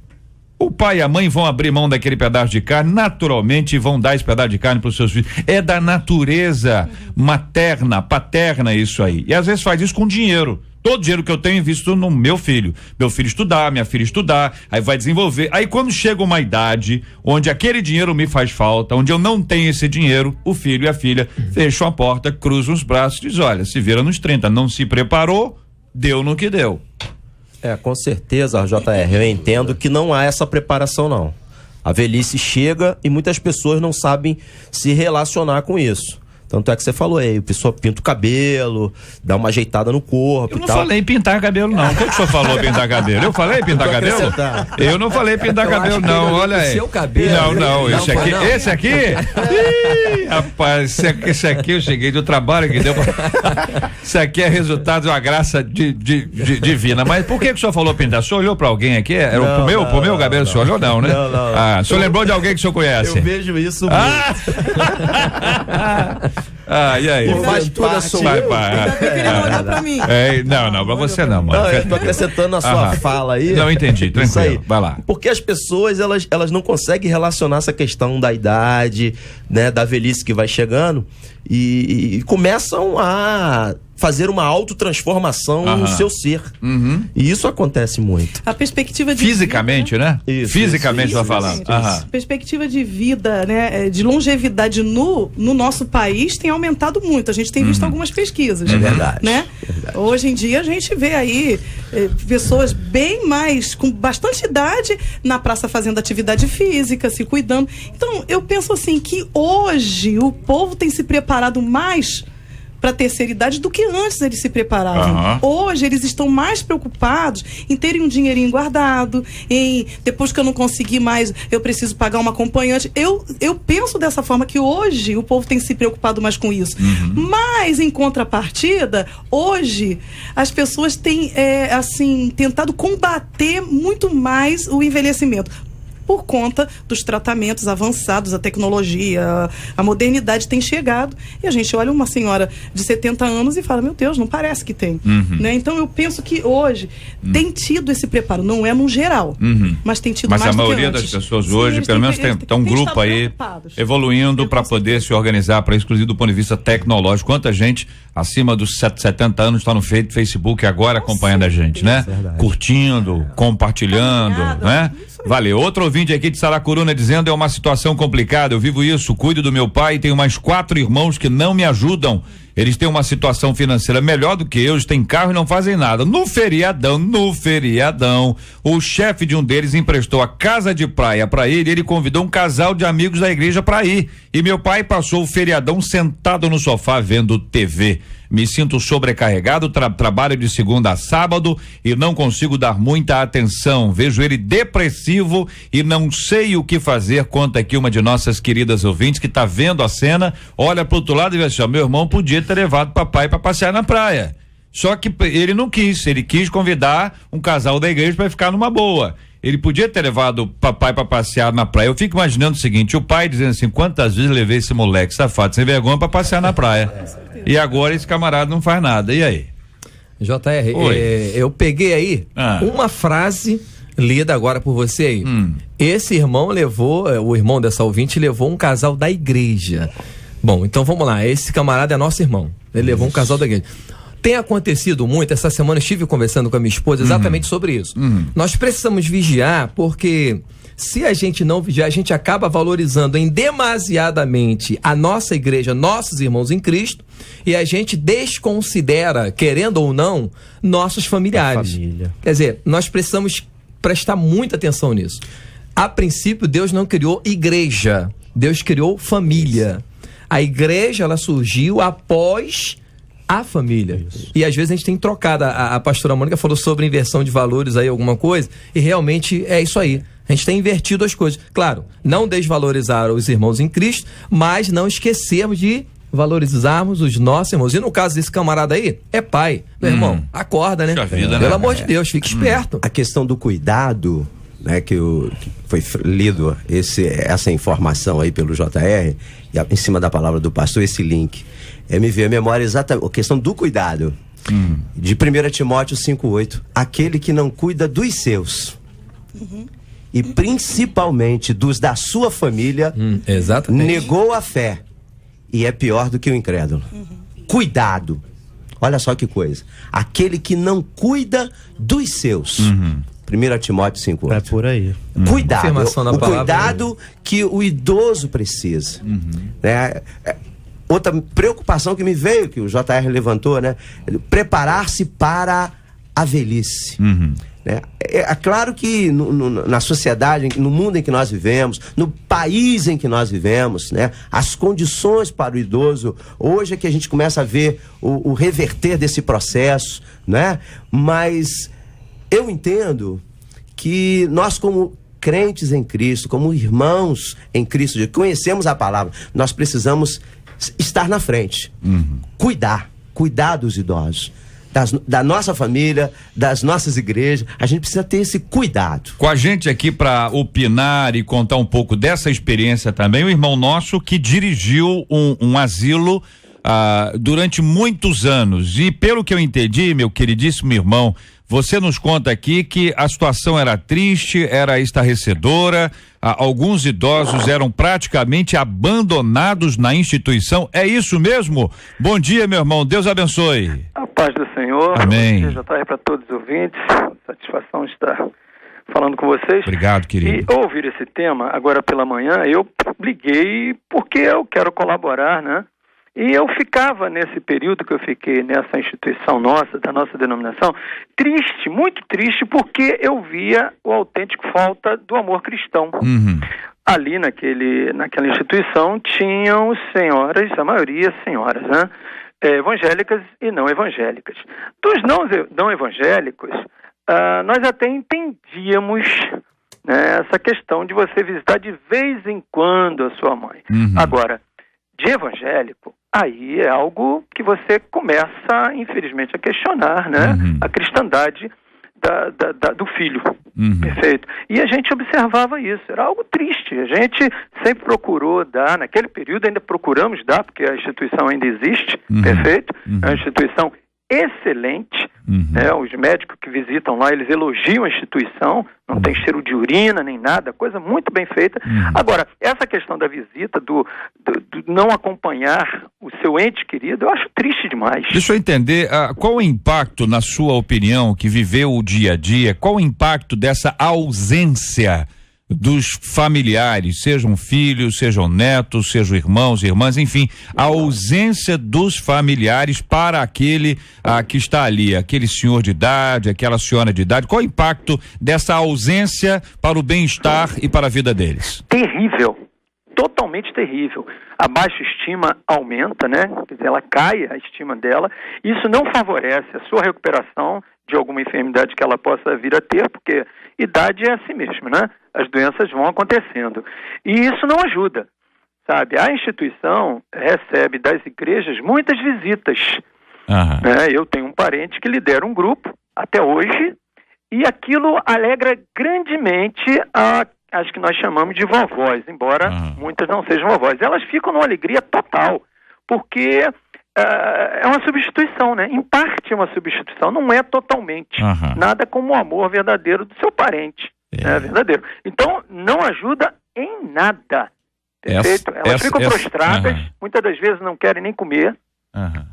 O pai e a mãe vão abrir mão daquele pedaço de carne, naturalmente vão dar esse pedaço de carne para os seus filhos. É da natureza materna, paterna isso aí. E às vezes faz isso com dinheiro. Todo o dinheiro que eu tenho invisto no meu filho estudar, minha filha estudar, aí vai desenvolver. Aí quando chega uma idade onde aquele dinheiro me faz falta, onde eu não tenho esse dinheiro, o filho e a filha fecham a porta, cruzam os braços e dizem: olha, se vira nos 30, não se preparou, deu no que deu. Com certeza, JR, eu entendo que não há essa preparação, não. A velhice chega e muitas pessoas não sabem se relacionar com isso. Tanto é que você falou aí, a pessoa pinta o cabelo, dá uma ajeitada no corpo. Eu não falei pintar cabelo, não. O que o senhor falou pintar cabelo? Eu falei pintar cabelo? Eu não falei pintar cabelo, não. Olha aí. Seu cabelo. Não. Esse aqui? Ih, rapaz, esse aqui eu cheguei do trabalho que deu pra... Isso aqui é resultado de uma graça divina. Mas por que o senhor falou pintar? O senhor olhou pra alguém aqui? Era pro meu cabelo? O senhor olhou, não, né? Não. O senhor lembrou de alguém que o senhor conhece? Eu vejo isso muito. E aí? Faz toda a sua. Olhar pra mim. Não, pra você não, mano. Eu tô acrescentando a sua fala aí. Não, entendi, tranquilo, vai lá. Porque as pessoas, elas não conseguem relacionar essa questão da idade, né, da velhice que vai chegando e começam a fazer uma autotransformação no seu ser. E isso acontece muito. A perspectiva de fisicamente, vida, né? Fisicamente vai falar. Perspectiva de vida, né, de longevidade no nosso país tem aumentado muito. A gente tem visto algumas pesquisas. É verdade. Né? Hoje em dia a gente vê aí pessoas bem mais, com bastante idade, na praça fazendo atividade física, se cuidando. Então, eu penso assim, que hoje o povo tem se preparado mais para a terceira idade do que antes eles se preparavam. Hoje eles estão mais preocupados em terem um dinheirinho guardado, em depois que eu não conseguir mais, eu preciso pagar uma acompanhante. Eu penso dessa forma, que hoje o povo tem se preocupado mais com isso. Mas, em contrapartida, hoje as pessoas têm tentado combater muito mais o envelhecimento, por conta dos tratamentos avançados, a tecnologia, a modernidade tem chegado, e a gente olha uma senhora de 70 anos e fala: meu Deus, não parece que tem. Né? Então eu penso que hoje tem tido esse preparo, não é no geral, mas tem tido mais do que antes. Mas a maioria das pessoas hoje, pelo menos tem um grupo aí evoluindo para poder se organizar para isso, inclusive do ponto de vista tecnológico. Quanta gente acima dos 70 anos está no Facebook agora acompanhando a gente, né? Curtindo, compartilhando, né? Valeu. Outro ouvinte aqui de Saracuruna dizendo: é uma situação complicada, eu vivo isso, cuido do meu pai, tenho mais 4 irmãos que não me ajudam. Eles têm uma situação financeira melhor do que eu, eles têm carro e não fazem nada. No feriadão, o chefe de um deles emprestou a casa de praia para ele, e ele convidou um casal de amigos da igreja para ir. E meu pai passou o feriadão sentado no sofá vendo TV. Me sinto sobrecarregado, trabalho de segunda a sábado e não consigo dar muita atenção. Vejo ele depressivo e não sei o que fazer. Conta aqui uma de nossas queridas ouvintes que tá vendo a cena, olha pro outro lado e diz assim: meu irmão podia ter levado papai para passear na praia. Só que ele não quis, ele quis convidar um casal da igreja para ficar numa boa. Ele podia ter levado o papai para passear na praia. Eu fico imaginando o seguinte: o pai dizendo assim: quantas vezes levei esse moleque safado sem vergonha para passear na praia? E agora esse camarada não faz nada. E aí? JR, eu peguei aí uma frase lida agora por você aí. Esse irmão levou, o irmão dessa ouvinte levou um casal da igreja. Bom, então vamos lá. Esse camarada é nosso irmão. Ele levou um casal da igreja. Tem acontecido muito, essa semana eu estive conversando com a minha esposa exatamente sobre isso. Nós precisamos vigiar, porque se a gente não vigiar, a gente acaba valorizando demasiadamente a nossa igreja, nossos irmãos em Cristo, e a gente desconsidera, querendo ou não, nossos familiares. Quer dizer, nós precisamos prestar muita atenção nisso. A princípio, Deus não criou igreja, Deus criou família. A igreja, ela surgiu após a família. E às vezes a gente tem trocado. A pastora Mônica falou sobre inversão de valores aí, alguma coisa, e realmente é isso aí. A gente tem invertido as coisas. Claro, não desvalorizar os irmãos em Cristo, mas não esquecermos de valorizarmos os nossos irmãos. E no caso desse camarada aí, é pai. Meu irmão, acorda, né? Pelo amor de Deus, fique esperto. A questão do cuidado, né, que foi lido essa informação aí pelo JR, e em cima da palavra do pastor, esse link. Me veio à memória exatamente a questão do cuidado. De 1 Timóteo 5,8. Aquele que não cuida dos seus. E principalmente dos da sua família, negou a fé e é pior do que o incrédulo. Cuidado. Olha só que coisa. Aquele que não cuida dos seus. 1 Timóteo 5,8. É por aí. Cuidado. O cuidado que o idoso precisa. Né? Outra preocupação que me veio, que o JR levantou, né? Preparar-se para a velhice. É claro que na sociedade, no mundo em que nós vivemos, no país em que nós vivemos, né, as condições para o idoso, hoje é que a gente começa a ver o reverter desse processo, né? Mas eu entendo que nós, como crentes em Cristo, como irmãos em Cristo, que conhecemos a palavra, nós precisamos estar na frente, cuidar dos idosos. Da nossa família, das nossas igrejas, a gente precisa ter esse cuidado. Com a gente aqui para opinar e contar um pouco dessa experiência também, o irmão nosso que dirigiu um asilo durante muitos anos. E pelo que eu entendi, meu queridíssimo irmão, você nos conta aqui que a situação era triste, era estarrecedora, alguns idosos eram praticamente abandonados na instituição. É isso mesmo? Bom dia, meu irmão, Deus abençoe. A paz do Senhor. Amém. Já está para todos os ouvintes. Satisfação estar falando com vocês. Obrigado, querido. E ouvir esse tema agora pela manhã, eu liguei porque eu quero colaborar, né? E eu ficava, nesse período que eu fiquei nessa instituição nossa, da nossa denominação, triste, muito triste, porque eu via o autêntico falta do amor cristão. Ali naquela instituição tinham senhoras, a maioria senhoras, né? Evangélicas e não evangélicas. Dos não evangélicos, nós até entendíamos, né, essa questão de você visitar de vez em quando a sua mãe. Agora, de evangélico, aí é algo que você começa, infelizmente, a questionar, né? A cristandade do filho. Perfeito. E a gente observava isso, era algo triste. A gente sempre procurou dar, naquele período ainda procuramos dar, porque a instituição ainda existe, perfeito? É uma instituição excelente, né? Os médicos que visitam lá, eles elogiam a instituição, não tem cheiro de urina nem nada, coisa muito bem feita. Agora, essa questão da visita, do não acompanhar o seu ente querido, eu acho triste demais. Deixa eu entender, qual o impacto, na sua opinião, que viveu o dia a dia, qual o impacto dessa ausência dos familiares, sejam filhos, sejam netos, sejam irmãos, irmãs, enfim, a ausência dos familiares para aquele que está ali, aquele senhor de idade, aquela senhora de idade, qual o impacto dessa ausência para o bem-estar e para a vida deles? Terrível, totalmente terrível. A baixa estima aumenta, né? Quer dizer, ela cai, a estima dela, isso não favorece a sua recuperação de alguma enfermidade que ela possa vir a ter, porque idade é assim mesmo, né? As doenças vão acontecendo. E isso não ajuda, sabe? A instituição recebe das igrejas muitas visitas. Né? Eu tenho um parente que lidera um grupo, até hoje, e aquilo alegra grandemente as que nós chamamos de vovós, embora muitas não sejam vovós. Elas ficam numa alegria total, porque é uma substituição, né? Em parte é uma substituição, não é totalmente. Nada como o amor verdadeiro do seu parente. É verdadeiro. Então, não ajuda em nada. Perfeito? Elas ficam prostradas, muitas das vezes não querem nem comer,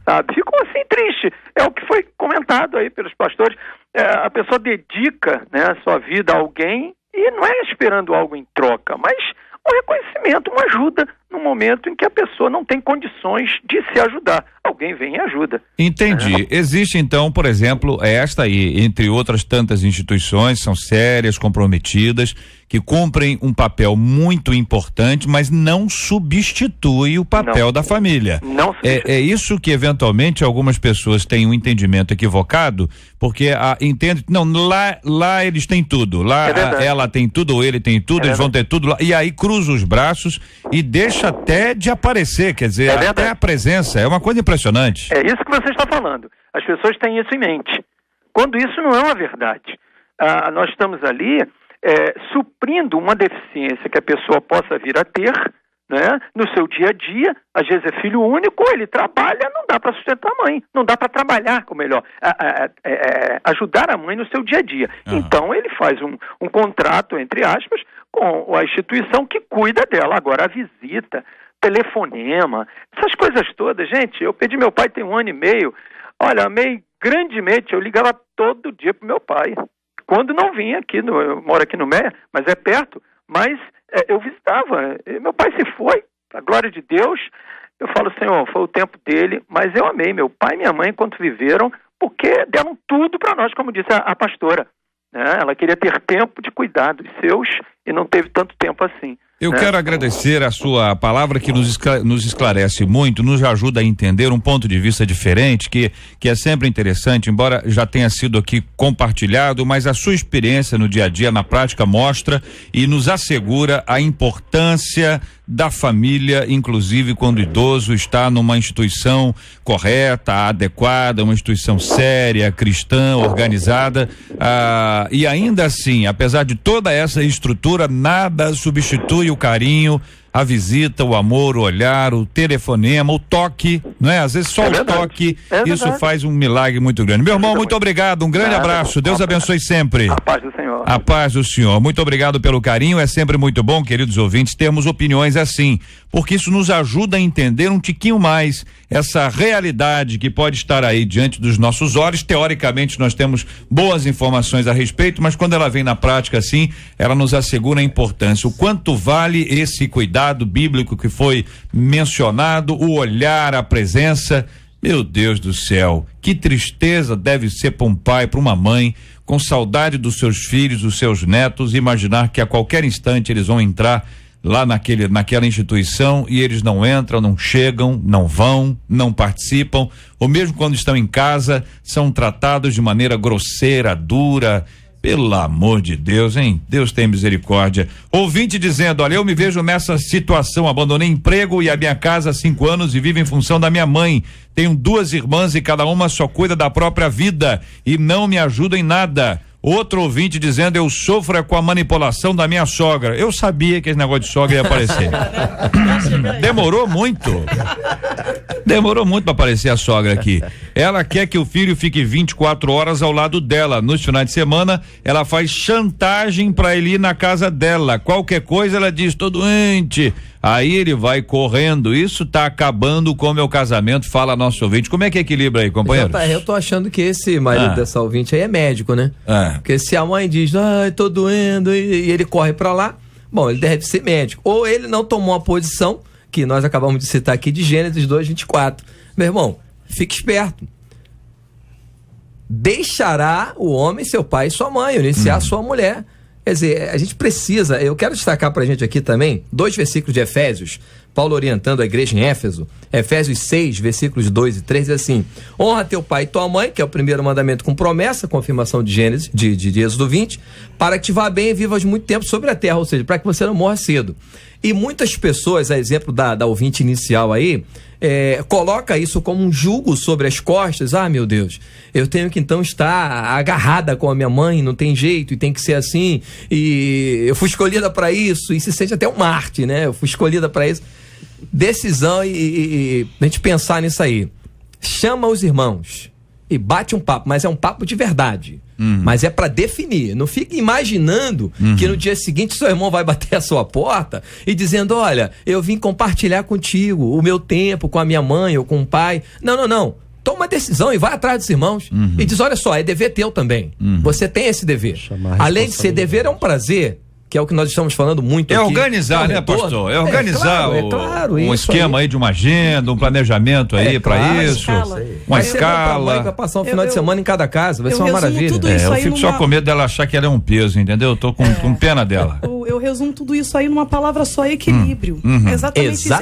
sabe? Ficam assim tristes. É o que foi comentado aí pelos pastores. A pessoa dedica, né, a sua vida a alguém e não é esperando algo em troca, mas um reconhecimento, uma ajuda no momento em que a pessoa não tem condições de se ajudar. A alguém vem e ajuda. Entendi. Existe então, por exemplo, esta aí, entre outras tantas instituições, são sérias, comprometidas, que cumprem um papel muito importante, mas não substitui o papel da família. Não é isso que eventualmente algumas pessoas têm um entendimento equivocado, porque entende, não, lá eles têm tudo, lá ela tem tudo, ou ele tem tudo, eles vão ter tudo lá, e aí cruza os braços e deixa até de aparecer, quer dizer, até a presença, é uma coisa impressionante. É isso que você está falando, as pessoas têm isso em mente, quando isso não é uma verdade. Nós estamos ali suprindo uma deficiência que a pessoa possa vir a ter, né, no seu dia a dia. Às vezes é filho único, ele trabalha, não dá para sustentar a mãe, não dá para trabalhar, ou melhor, ajudar a mãe no seu dia a dia. Então ele faz um contrato, entre aspas, com a instituição que cuida dela. Agora a visita, telefonema, essas coisas todas, gente, eu perdi meu pai tem 1 ano e meio, olha, amei grandemente, eu ligava todo dia pro meu pai. Quando não vinha aqui, eu moro aqui no Meia, mas é perto, mas eu visitava. Meu pai se foi, a glória de Deus. Eu falo, Senhor, foi o tempo dele, mas eu amei meu pai e minha mãe enquanto viveram, porque deram tudo para nós, como disse a pastora. Né? Ela queria ter tempo de cuidar dos seus e não teve tanto tempo assim. Eu quero agradecer a sua palavra que nos esclarece muito, nos ajuda a entender um ponto de vista diferente, que é sempre interessante, embora já tenha sido aqui compartilhado, mas a sua experiência no dia a dia, na prática, mostra e nos assegura a importância da família, inclusive quando o idoso está numa instituição correta, adequada, uma instituição séria, cristã, organizada, e ainda assim, apesar de toda essa estrutura, nada substitui o carinho, a visita, o amor, o olhar, o telefonema, o toque, não é? Às vezes só o toque, isso faz um milagre muito grande. Meu irmão, muito obrigado, um grande abraço, Deus abençoe sempre. A paz do Senhor. A paz do Senhor. Muito obrigado pelo carinho, é sempre muito bom, queridos ouvintes, termos opiniões assim, porque isso nos ajuda a entender um tiquinho mais essa realidade que pode estar aí diante dos nossos olhos. Teoricamente nós temos boas informações a respeito, mas quando ela vem na prática assim, ela nos assegura a importância, o quanto vale esse cuidado bíblico que foi mencionado, o olhar, a presença. Meu Deus do céu, que tristeza deve ser para um pai, para uma mãe, com saudade dos seus filhos, dos seus netos, imaginar que a qualquer instante eles vão entrar lá naquela instituição e eles não entram, não chegam, não vão, não participam, ou mesmo quando estão em casa, são tratados de maneira grosseira, dura. Pelo amor de Deus, hein? Deus tem misericórdia. Ouvinte dizendo, olha, eu me vejo nessa situação, abandonei emprego e a minha casa há 5 anos e vivo em função da minha mãe. Tenho 2 irmãs e cada uma só cuida da própria vida e não me ajuda em nada. Outro ouvinte dizendo, eu sofro com a manipulação da minha sogra. Eu sabia que esse negócio de sogra ia aparecer. Demorou muito. Demorou muito para aparecer a sogra aqui. Ela quer que o filho fique 24 horas ao lado dela. Nos finais de semana, ela faz chantagem para ele ir na casa dela. Qualquer coisa, ela diz, tô doente. Aí ele vai correndo. Isso tá acabando com o meu casamento, fala nosso ouvinte. Como é que equilibra aí, companheiro? Eu tô achando que esse marido dessa ouvinte aí é médico, né? Porque se a mãe diz, tô doendo, e ele corre pra lá, bom, ele deve ser médico. Ou ele não tomou a posição, que nós acabamos de citar aqui, de Gênesis 2:24. Meu irmão, fique esperto. Deixará o homem seu pai e sua mãe, iniciar sua mulher. Quer dizer, a gente precisa, eu quero destacar pra gente aqui também 2 versículos de Efésios, Paulo orientando a igreja em Éfeso, Efésios 6, versículos 2 e 3, diz assim, honra teu pai e tua mãe, que é o primeiro mandamento com promessa, confirmação de Gênesis, de Êxodo 20, para que te vá bem e vivas muito tempo sobre a terra, ou seja, para que você não morra cedo. E muitas pessoas, a exemplo da ouvinte inicial aí, coloca isso como um jugo sobre as costas. Meu Deus, eu tenho que então estar agarrada com a minha mãe, não tem jeito, e tem que ser assim, e eu fui escolhida para isso, e se sente até um Marte, né? Eu fui escolhida para isso. Decisão e a gente pensar nisso aí. Chama os irmãos e bate um papo, mas é um papo de verdade. Mas é para definir. Não fique imaginando que no dia seguinte seu irmão vai bater a sua porta e dizendo, olha, eu vim compartilhar contigo o meu tempo com a minha mãe ou com o pai. Não. Toma uma decisão e vai atrás dos irmãos e diz, olha só, é dever teu também. Você tem esse dever. Além de ser dever, é um prazer que é o que nós estamos falando muito aqui. Organizar, né, pastor? É organizar um esquema aí de uma agenda, um planejamento aí para isso. Uma escala. Vai passar um final de semana em cada casa, vai ser uma maravilha. Eu fico só com medo dela achar que ela é um peso, entendeu? Eu tô com pena dela. Eu resumo tudo isso aí numa palavra só: equilíbrio. Exatamente isso. É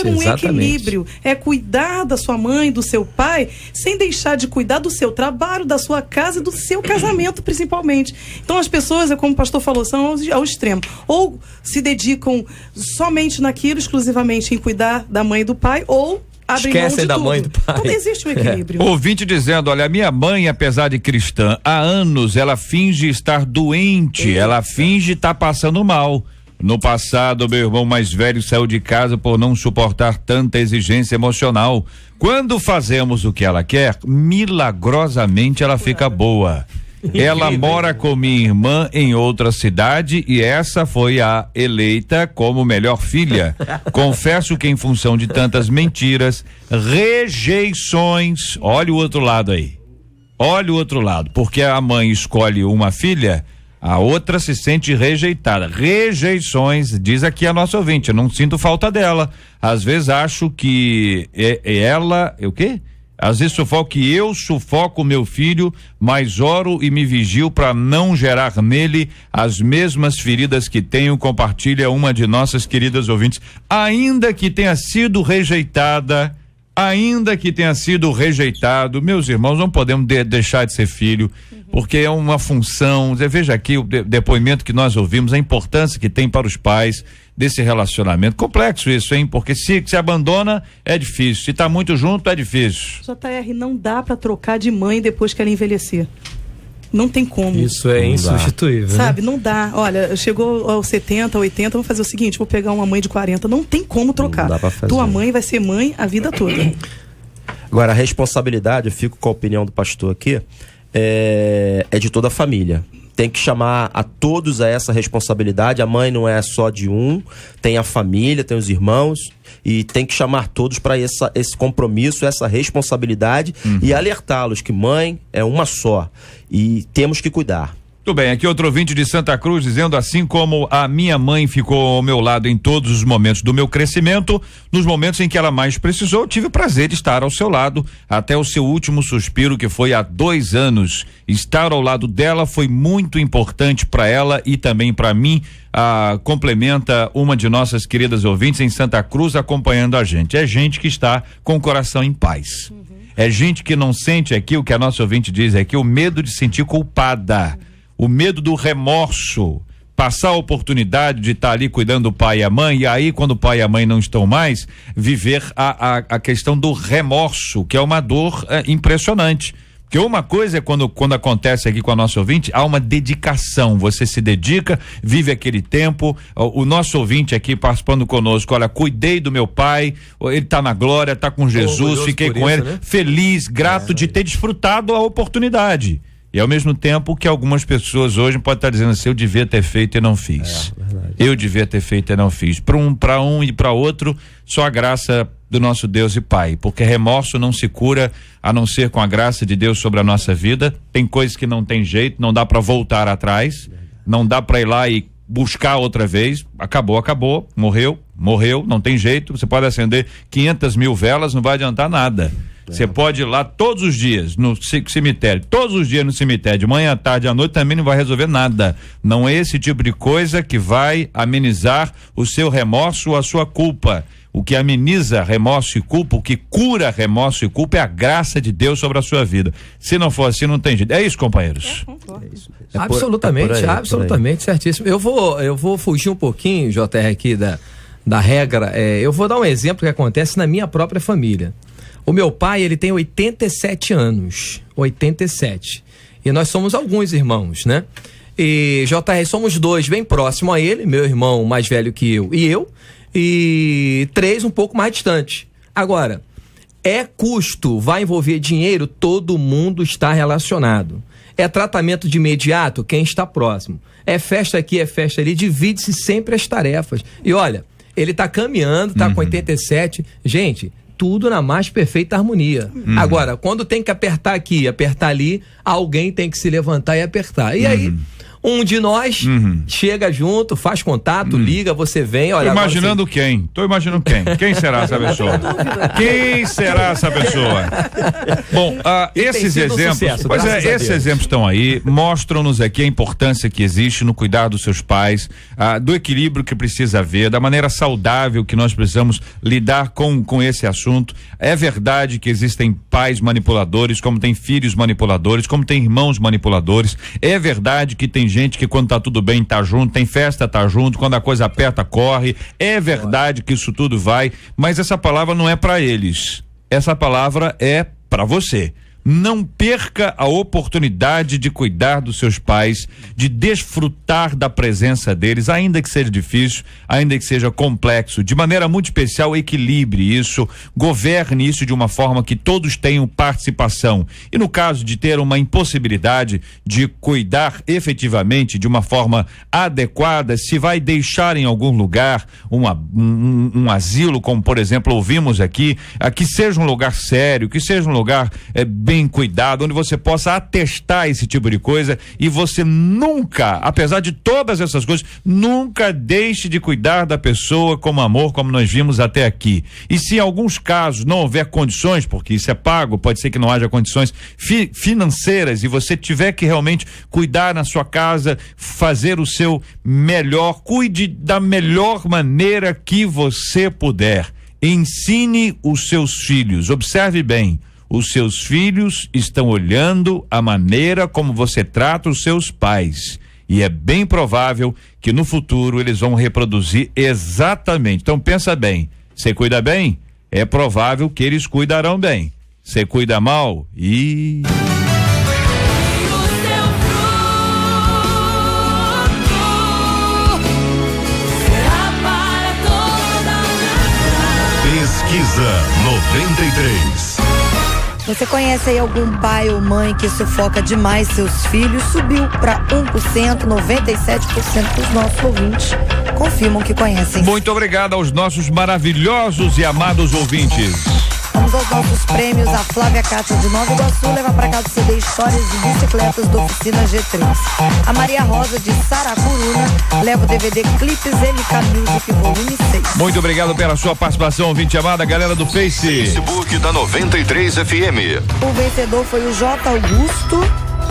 ter um equilíbrio. É cuidar da sua mãe, do seu pai, sem deixar de cuidar do seu trabalho, da sua casa e do seu casamento, principalmente. Então as pessoas, como o pastor falou, são ao extremo. Ou se dedicam somente naquilo, exclusivamente em cuidar da mãe e do pai, ou esquecem da mãe e do pai. Não existe um equilíbrio. Ouvinte dizendo: olha, minha mãe, apesar de cristã, há anos ela finge estar doente, ela finge estar passando mal. No passado, meu irmão mais velho saiu de casa por não suportar tanta exigência emocional. Quando fazemos o que ela quer, milagrosamente ela fica boa. Ela mora com minha irmã em outra cidade e essa foi a eleita como melhor filha. Confesso que em função de tantas mentiras, rejeições, olha o outro lado aí. Olha o outro lado, porque a mãe escolhe uma filha, a outra se sente rejeitada. Rejeições, diz aqui a nossa ouvinte, eu não sinto falta dela. Às vezes acho que ela, o quê? Às vezes eu sufoco meu filho, mas oro e me vigio para não gerar nele as mesmas feridas que tenho, compartilha uma de nossas queridas ouvintes. Ainda que tenha sido rejeitada, meus irmãos, não podemos deixar de ser filho, porque é uma função. Você veja aqui o depoimento que nós ouvimos, a importância que tem para os pais desse relacionamento. Complexo isso, hein? Porque se abandona, é difícil. Se tá muito junto, é difícil. JR, não dá para trocar de mãe depois que ela envelhecer. Não tem como. Isso é insubstituível. Sabe, não dá. Olha, chegou aos 70, 80, vamos fazer o seguinte, vou pegar uma mãe de 40. Não tem como trocar. Não dá pra fazer. Tua mãe vai ser mãe a vida toda. Agora, a responsabilidade, eu fico com a opinião do pastor aqui, é de toda a família. Tem que chamar a todos a essa responsabilidade. A mãe não é só de um, tem a família, tem os irmãos, e tem que chamar todos para esse compromisso, essa responsabilidade, e alertá-los que mãe é uma só e temos que cuidar. Tudo bem, aqui outro ouvinte de Santa Cruz dizendo: assim como a minha mãe ficou ao meu lado em todos os momentos do meu crescimento, nos momentos em que ela mais precisou, tive o prazer de estar ao seu lado até o seu último suspiro, que foi há 2 anos. Estar ao lado dela foi muito importante para ela e também para mim. Complementa uma de nossas queridas ouvintes em Santa Cruz acompanhando a gente. É gente que está com o coração em paz. É gente que não sente aqui o que a nossa ouvinte diz aqui, o medo de sentir culpada. O medo do remorso, passar a oportunidade de estar ali cuidando do pai e a mãe, e aí quando o pai e a mãe não estão mais, viver a questão do remorso, que é uma dor impressionante. Porque uma coisa é quando acontece aqui com a nossa ouvinte, há uma dedicação, você se dedica, vive aquele tempo. O nosso ouvinte aqui participando conosco, olha, cuidei do meu pai, ele tá na glória, tá com Jesus, fiquei com ele, né? Feliz, grato de ter desfrutado a oportunidade. E ao mesmo tempo que algumas pessoas hoje podem estar dizendo assim: eu devia ter feito e não fiz. Eu devia ter feito e não fiz. Para um e para outro, só a graça do nosso Deus e Pai, porque remorso não se cura a não ser com a graça de Deus sobre a nossa vida. Tem coisas que não tem jeito, não dá para voltar atrás, não dá para ir lá e buscar outra vez. Acabou, morreu, não tem jeito. Você pode acender 500 mil velas, não vai adiantar nada. Você pode ir lá todos os dias no cemitério, de manhã, à tarde, à noite, também não vai resolver nada. Não é esse tipo de coisa que vai amenizar o seu remorso ou a sua culpa. O que ameniza remorso e culpa, o que cura remorso e culpa é a graça de Deus sobre a sua vida. Se não for assim, não tem jeito. É isso, companheiros? Absolutamente, certíssimo. Eu vou fugir um pouquinho, JR, aqui da regra. Eu vou dar um exemplo que acontece na minha própria família. O meu pai, ele tem 87 anos, 87. E nós somos alguns irmãos, né? E JR, somos 2 bem próximo a ele, meu irmão mais velho que eu, e 3 um pouco mais distantes. Agora, custo, vai envolver dinheiro, todo mundo está relacionado. É tratamento de imediato, quem está próximo. É festa aqui, é festa ali, divide-se sempre as tarefas. E olha, ele está caminhando, está com 87, gente, tudo na mais perfeita harmonia. Agora, quando tem que apertar aqui, apertar ali, alguém tem que se levantar e apertar. E aí, um de nós chega junto, faz contato, liga, você vem, olha. Tô imaginando quem? Quem será essa pessoa? Quem será essa pessoa? Bom, esses exemplos, esses exemplos estão aí, mostram-nos aqui a importância que existe no cuidar dos seus pais, do equilíbrio que precisa haver, da maneira saudável que nós precisamos lidar com esse assunto. É verdade que existem pais manipuladores, como tem filhos manipuladores, como tem irmãos manipuladores. É verdade que tem gente que quando tá tudo bem tá junto, tem festa tá junto, quando a coisa aperta corre. É verdade que isso tudo vai, mas essa palavra não é para eles. Essa palavra é para você. Não perca a oportunidade de cuidar dos seus pais, de desfrutar da presença deles, ainda que seja difícil, ainda que seja complexo. De maneira muito especial, equilibre isso, governe isso de uma forma que todos tenham participação. E no caso de ter uma impossibilidade de cuidar efetivamente de uma forma adequada, se vai deixar em algum lugar um asilo, como por exemplo ouvimos aqui, que seja um lugar sério, que seja um lugar bem cuidado, onde você possa atestar esse tipo de coisa e você nunca, apesar de todas essas coisas, nunca deixe de cuidar da pessoa com amor, como nós vimos até aqui. E se em alguns casos não houver condições, porque isso é pago, pode ser que não haja condições financeiras e você tiver que realmente cuidar na sua casa, fazer o seu melhor, cuide da melhor maneira que você puder. Ensine os seus filhos, observe bem. Os seus filhos estão olhando a maneira como você trata os seus pais. E é bem provável que no futuro eles vão reproduzir exatamente. Então pensa bem, você cuida bem? É provável que eles cuidarão bem. Você cuida mal? Pesquisa 93. Você conhece aí algum pai ou mãe que sufoca demais seus filhos? Subiu para 1%, 97% dos nossos ouvintes confirmam que conhecem. Muito obrigado aos nossos maravilhosos e amados ouvintes. Vamos aos nossos prêmios. A Flávia Cátia de Nova Iguaçu leva para casa o CD Histórias de Bicicletas da Oficina G3. A Maria Rosa de Saracuruna leva o DVD Clipes MK Music Volume 6. Muito obrigado pela sua participação, ouvinte amada, galera do Facebook da 93 FM. O vencedor foi o J. Augusto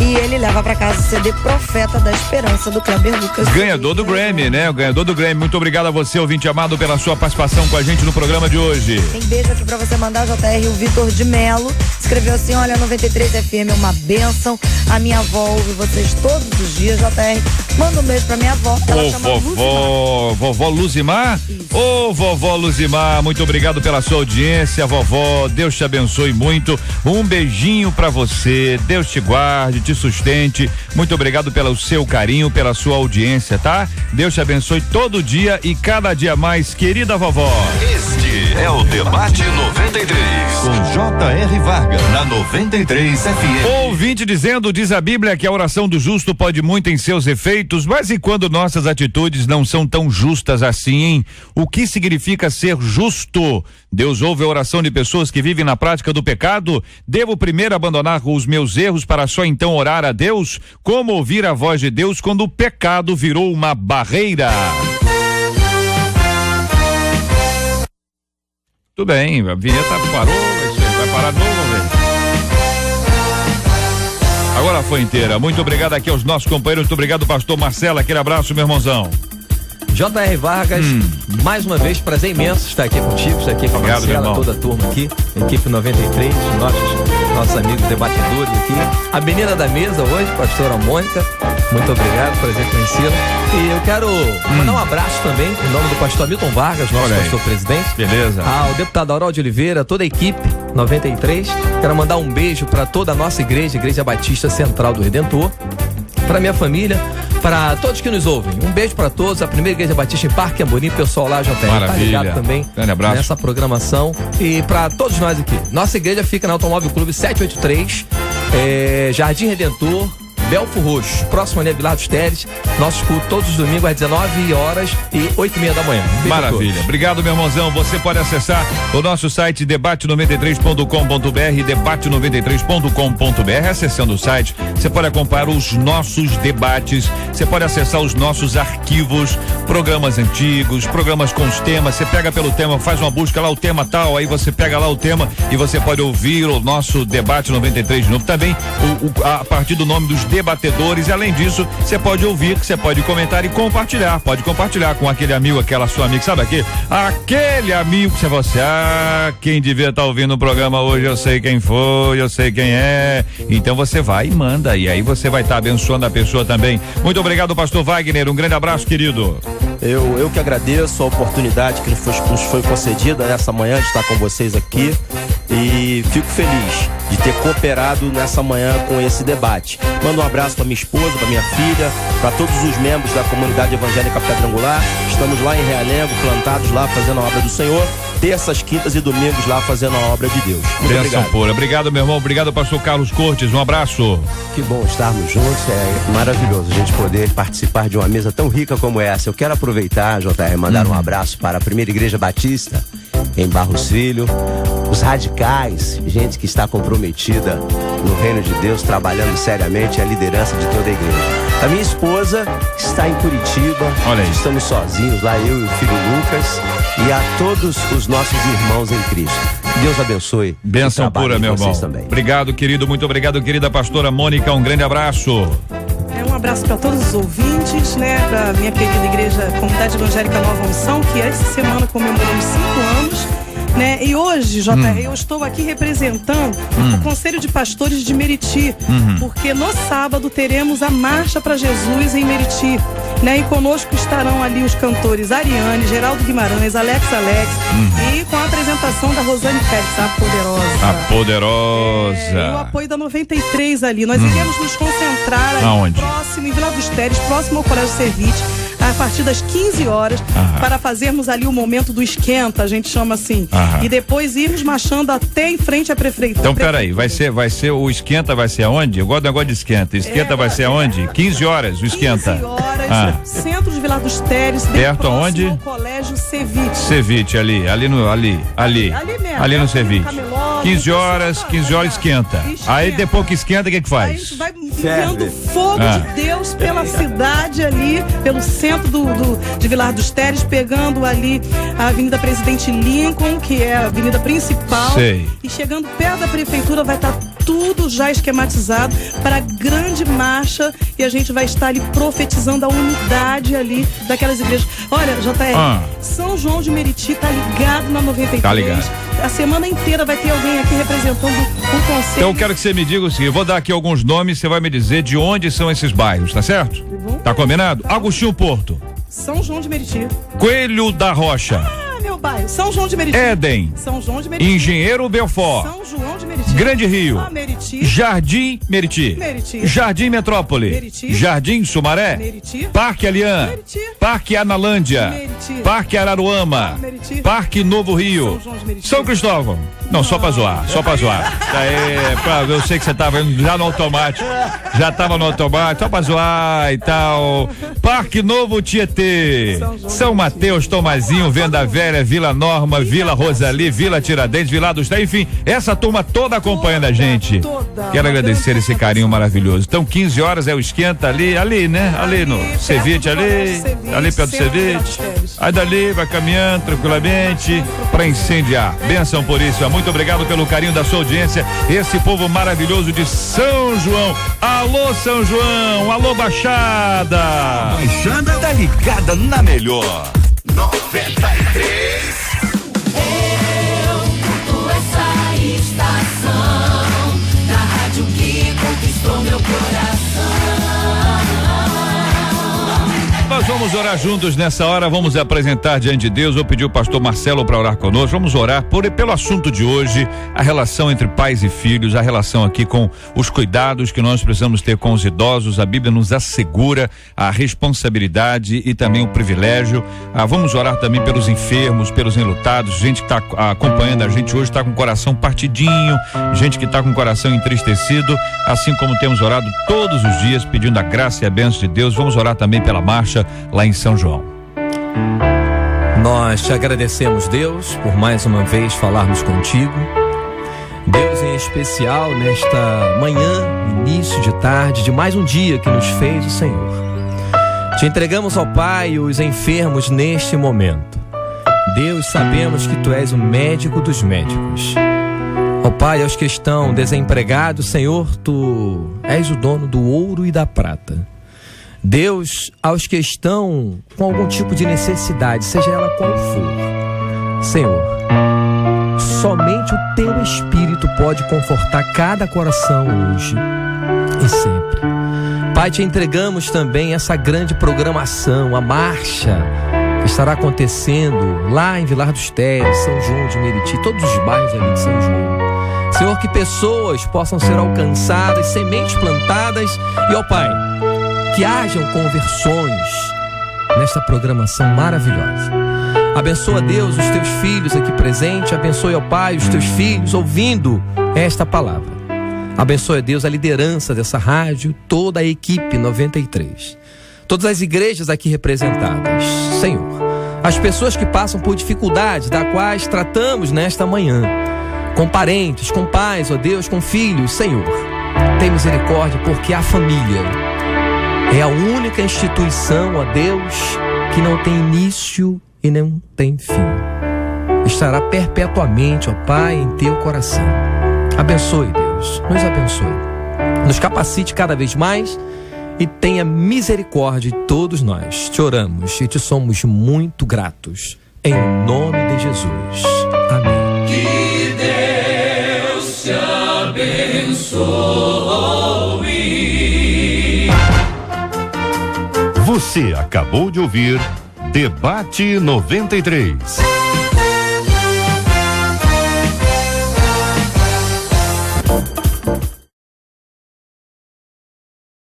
e ele leva pra casa o CD Profeta da Esperança do Kleber Lucas. Ganhador do Grammy, né? O ganhador do Grammy. Muito obrigado a você, ouvinte amado, pela sua participação com a gente no programa de hoje. Tem beijo aqui pra você mandar, JR. O Vitor de Melo escreveu assim: olha, 93 FM é uma bênção. A minha avó ouve vocês todos os dias, JR. Manda um beijo pra minha avó. Ela chama vovó Luzimar? Ô, vovó Luzimar, muito obrigado pela sua audiência, vovó. Deus te abençoe muito. Um beijinho pra você. Deus te guarde, te sustente. Muito obrigado pelo seu carinho, pela sua audiência, tá? Deus te abençoe todo dia e cada dia mais, querida vovó. Este é o Debate 93 com J.R. Vargas na 93 FM. Ouvinte dizendo, diz a Bíblia que a oração do justo pode muito em seus efeitos, mas e quando nossas atitudes não são tão justas assim, hein? O que significa ser justo? Deus ouve a oração de pessoas que vivem na prática do pecado? Devo primeiro abandonar os meus erros para só então orar a Deus? Como ouvir a voz de Deus quando o pecado virou uma barreira? Tudo bem, a vinheta parou, vai parar de novo, velho. Agora foi inteira. Muito obrigado aqui aos nossos companheiros, muito obrigado, pastor Marcelo, aquele abraço, meu irmãozão. J.R. Vargas, mais uma vez, prazer imenso estar aqui contigo, estar aqui com a Marcela, toda a turma aqui, equipe 93, nossos amigos debatedores aqui. A menina da mesa hoje, pastora Mônica, muito obrigado, prazer conhecê-la. E eu quero mandar um abraço também, em nome do pastor Milton Vargas, nosso pastor presidente. Beleza. Ao deputado Auraldo Oliveira, toda a equipe 93. Quero mandar um beijo para toda a nossa igreja, Igreja Batista Central do Redentor. Para minha família, para todos que nos ouvem. Um beijo para todos. A primeira Igreja Batista em Parque Amborim, pessoal lá, JR, tá ligado também nessa programação. E para todos nós aqui. Nossa igreja fica na Automóvel Clube 783, Jardim Redentor, Belfo Roxo, próximo ali a Vilar dos Teles. Nosso culto todos os domingos às 19 horas e 8h30 da manhã. Maravilha. Obrigado, meu irmãozão. Você pode acessar o nosso site debate93.com.br, debate93.com.br. Acessando o site, você pode acompanhar os nossos debates, você pode acessar os nossos arquivos, programas antigos, programas com os temas. Você pega pelo tema, faz uma busca lá, o tema tal, aí você pega lá o tema e você pode ouvir o nosso debate 93 de novo. Também a partir do nome dos debatedores. E além disso, você pode ouvir, você pode comentar e compartilhar. Pode compartilhar com aquele amigo, aquela sua amiga, sabe aquele amigo que você, quem devia estar ouvindo o programa hoje, eu sei quem foi, eu sei quem é. Então você vai e manda, e aí você vai estar abençoando a pessoa também. Muito obrigado, pastor Wagner, um grande abraço, querido. Eu que agradeço a oportunidade que nos foi concedida nessa manhã de estar com vocês aqui, e fico feliz de ter cooperado nessa manhã com esse debate. Mando um abraço para minha esposa, para minha filha, para todos os membros da comunidade evangélica Pedra Angular. Estamos lá em Realengo, plantados lá fazendo a obra do Senhor, terças, quintas e domingos lá fazendo a obra de Deus. Muito obrigado. Pura. Obrigado, meu irmão. Obrigado, pastor Carlos Cortes. Um abraço. Que bom estarmos juntos. É maravilhoso a gente poder participar de uma mesa tão rica como essa. Eu quero aproveitar, JR, mandar um abraço para a Primeira Igreja Batista em Barros Filho, os radicais, gente que está comprometida no reino de Deus, trabalhando seriamente a liderança de toda a igreja. A minha esposa está em Curitiba. Olha aí. Estamos sozinhos lá, eu e o filho Lucas, e a todos os nossos irmãos em Cristo. Deus abençoe. Bênção pura, meu irmão. Também. Obrigado, querido. Muito obrigado, querida pastora Mônica. Um grande abraço. Um abraço para todos os ouvintes, para minha querida igreja, Comunidade Evangélica Nova Unção, que essa semana comemoramos 5 anos. E hoje, JR, eu estou aqui representando o Conselho de Pastores de Meriti, porque no sábado teremos a Marcha para Jesus em Meriti, E conosco estarão ali os cantores Ariane, Geraldo Guimarães, Alex, e com a apresentação da Rosane Félix, a poderosa. A poderosa. E o apoio da 93 ali. Nós iremos nos concentrar ali próximo, em Vila dos Teles, próximo ao Colégio Servite, a partir das 15 horas, para fazermos ali o momento do esquenta, a gente chama assim. E depois irmos marchando até em frente à prefeitura. Então, peraí, vai ser o esquenta, vai ser aonde? Eu gosto do negócio de esquenta. Esquenta vai ser aonde? 15 horas o esquenta. 15 horas, centro de Vila dos Teles, perto aonde? Ao Colégio Servite. Servite, ali mesmo, ali no Servite. 15 horas esquenta. Aí depois que esquenta, o que faz? Aí a gente vai enviando fogo de Deus pela cidade ali, pelo centro de Vilar dos Teles, pegando ali a Avenida Presidente Lincoln, que é a avenida principal. Sei. E chegando perto da prefeitura vai estar tudo já esquematizado para a grande marcha, e a gente vai estar ali profetizando a unidade ali daquelas igrejas. Olha, JR, São João de Meriti tá ligado na 93. Tá ligado. A semana inteira vai ter alguém aqui representando o conselho. Então eu quero que você me diga o seguinte, eu vou dar aqui alguns nomes, você vai me dizer de onde são esses bairros, tá certo? Tá combinado? Agostinho Porto. São João de Meriti. Coelho da Rocha. Meu bairro. São João de Meriti. Éden. São João de Meriti. Engenheiro Belfort. São João de Meriti. Grande Rio. Meriti. Jardim Meriti. Jardim Metrópole. Meriti. Jardim Sumaré. Meriti. Parque Alian. Meriti. Parque Analândia. Meriti. Parque Araruama. Meriti. Parque Novo Rio. São Cristóvão. Não, só pra zoar. Eu sei que você tava indo já no automático. Já tava no automático, só pra zoar e tal. Parque Novo Tietê. São Mateus, Tomazinho, Venda Velha, Vila Norma, Vila Rosali, Vila Tiradentes, Vila dos Teles, enfim, essa turma toda acompanhando a gente. Quero agradecer esse carinho maravilhoso. Então, 15 horas é o esquenta ali, né? Ali no Servite, ali perto do Servite. Aí dali vai caminhando tranquilamente pra incendiar. Benção por isso. Muito obrigado pelo carinho da sua audiência. Esse povo maravilhoso de São João. Alô, São João. Alô, Baixada. Baixada tá ligada na melhor. 93. Eu curto essa estação da rádio que conquistou meu coração. Nós vamos orar juntos nessa hora, vamos apresentar diante de Deus. Vou pedir o pastor Marcelo para orar conosco. Vamos orar pelo assunto de hoje, a relação entre pais e filhos, a relação aqui com os cuidados que nós precisamos ter com os idosos. A Bíblia nos assegura a responsabilidade e também o privilégio. Vamos orar também pelos enfermos, pelos enlutados, gente que está acompanhando a gente hoje está com o coração partidinho, gente que está com o coração entristecido, assim como temos orado todos os dias pedindo a graça e a bênção de Deus. Vamos orar também pela marcha lá em São João. Nós te agradecemos, Deus, por mais uma vez falarmos contigo. Deus, em especial nesta manhã, início de tarde, de mais um dia que nos fez o Senhor. Te entregamos ao Pai os enfermos neste momento. Deus, sabemos que Tu és o médico dos médicos. Ó Pai, aos que estão desempregados, Senhor, Tu és o dono do ouro e da prata. Deus, aos que estão com algum tipo de necessidade, seja ela qual for, Senhor, somente o Teu Espírito pode confortar cada coração hoje e sempre. Pai, Te entregamos também essa grande programação, a marcha que estará acontecendo lá em Vilar dos Teles, São João de Meriti, todos os bairros ali de São João. Senhor, que pessoas possam ser alcançadas, sementes plantadas e, ó Pai, que hajam conversões nesta programação maravilhosa. Abençoa, Deus, os Teus filhos aqui presentes. Abençoe, ó Pai, os Teus filhos ouvindo esta palavra. Abençoe, Deus, a liderança dessa rádio, toda a equipe 93. Todas as igrejas aqui representadas. Senhor, as pessoas que passam por dificuldades, das quais tratamos nesta manhã, com parentes, com pais, ó Deus, com filhos. Senhor, tem misericórdia, porque a família é a única instituição, ó Deus, que não tem início e não tem fim. Estará perpetuamente, ó Pai, em Teu coração. Abençoe, Deus, nos abençoe. Nos capacite cada vez mais e tenha misericórdia de todos nós. Te oramos e Te somos muito gratos. Em nome de Jesus. Amém. Que Deus te abençoe. Você acabou de ouvir Debate 93.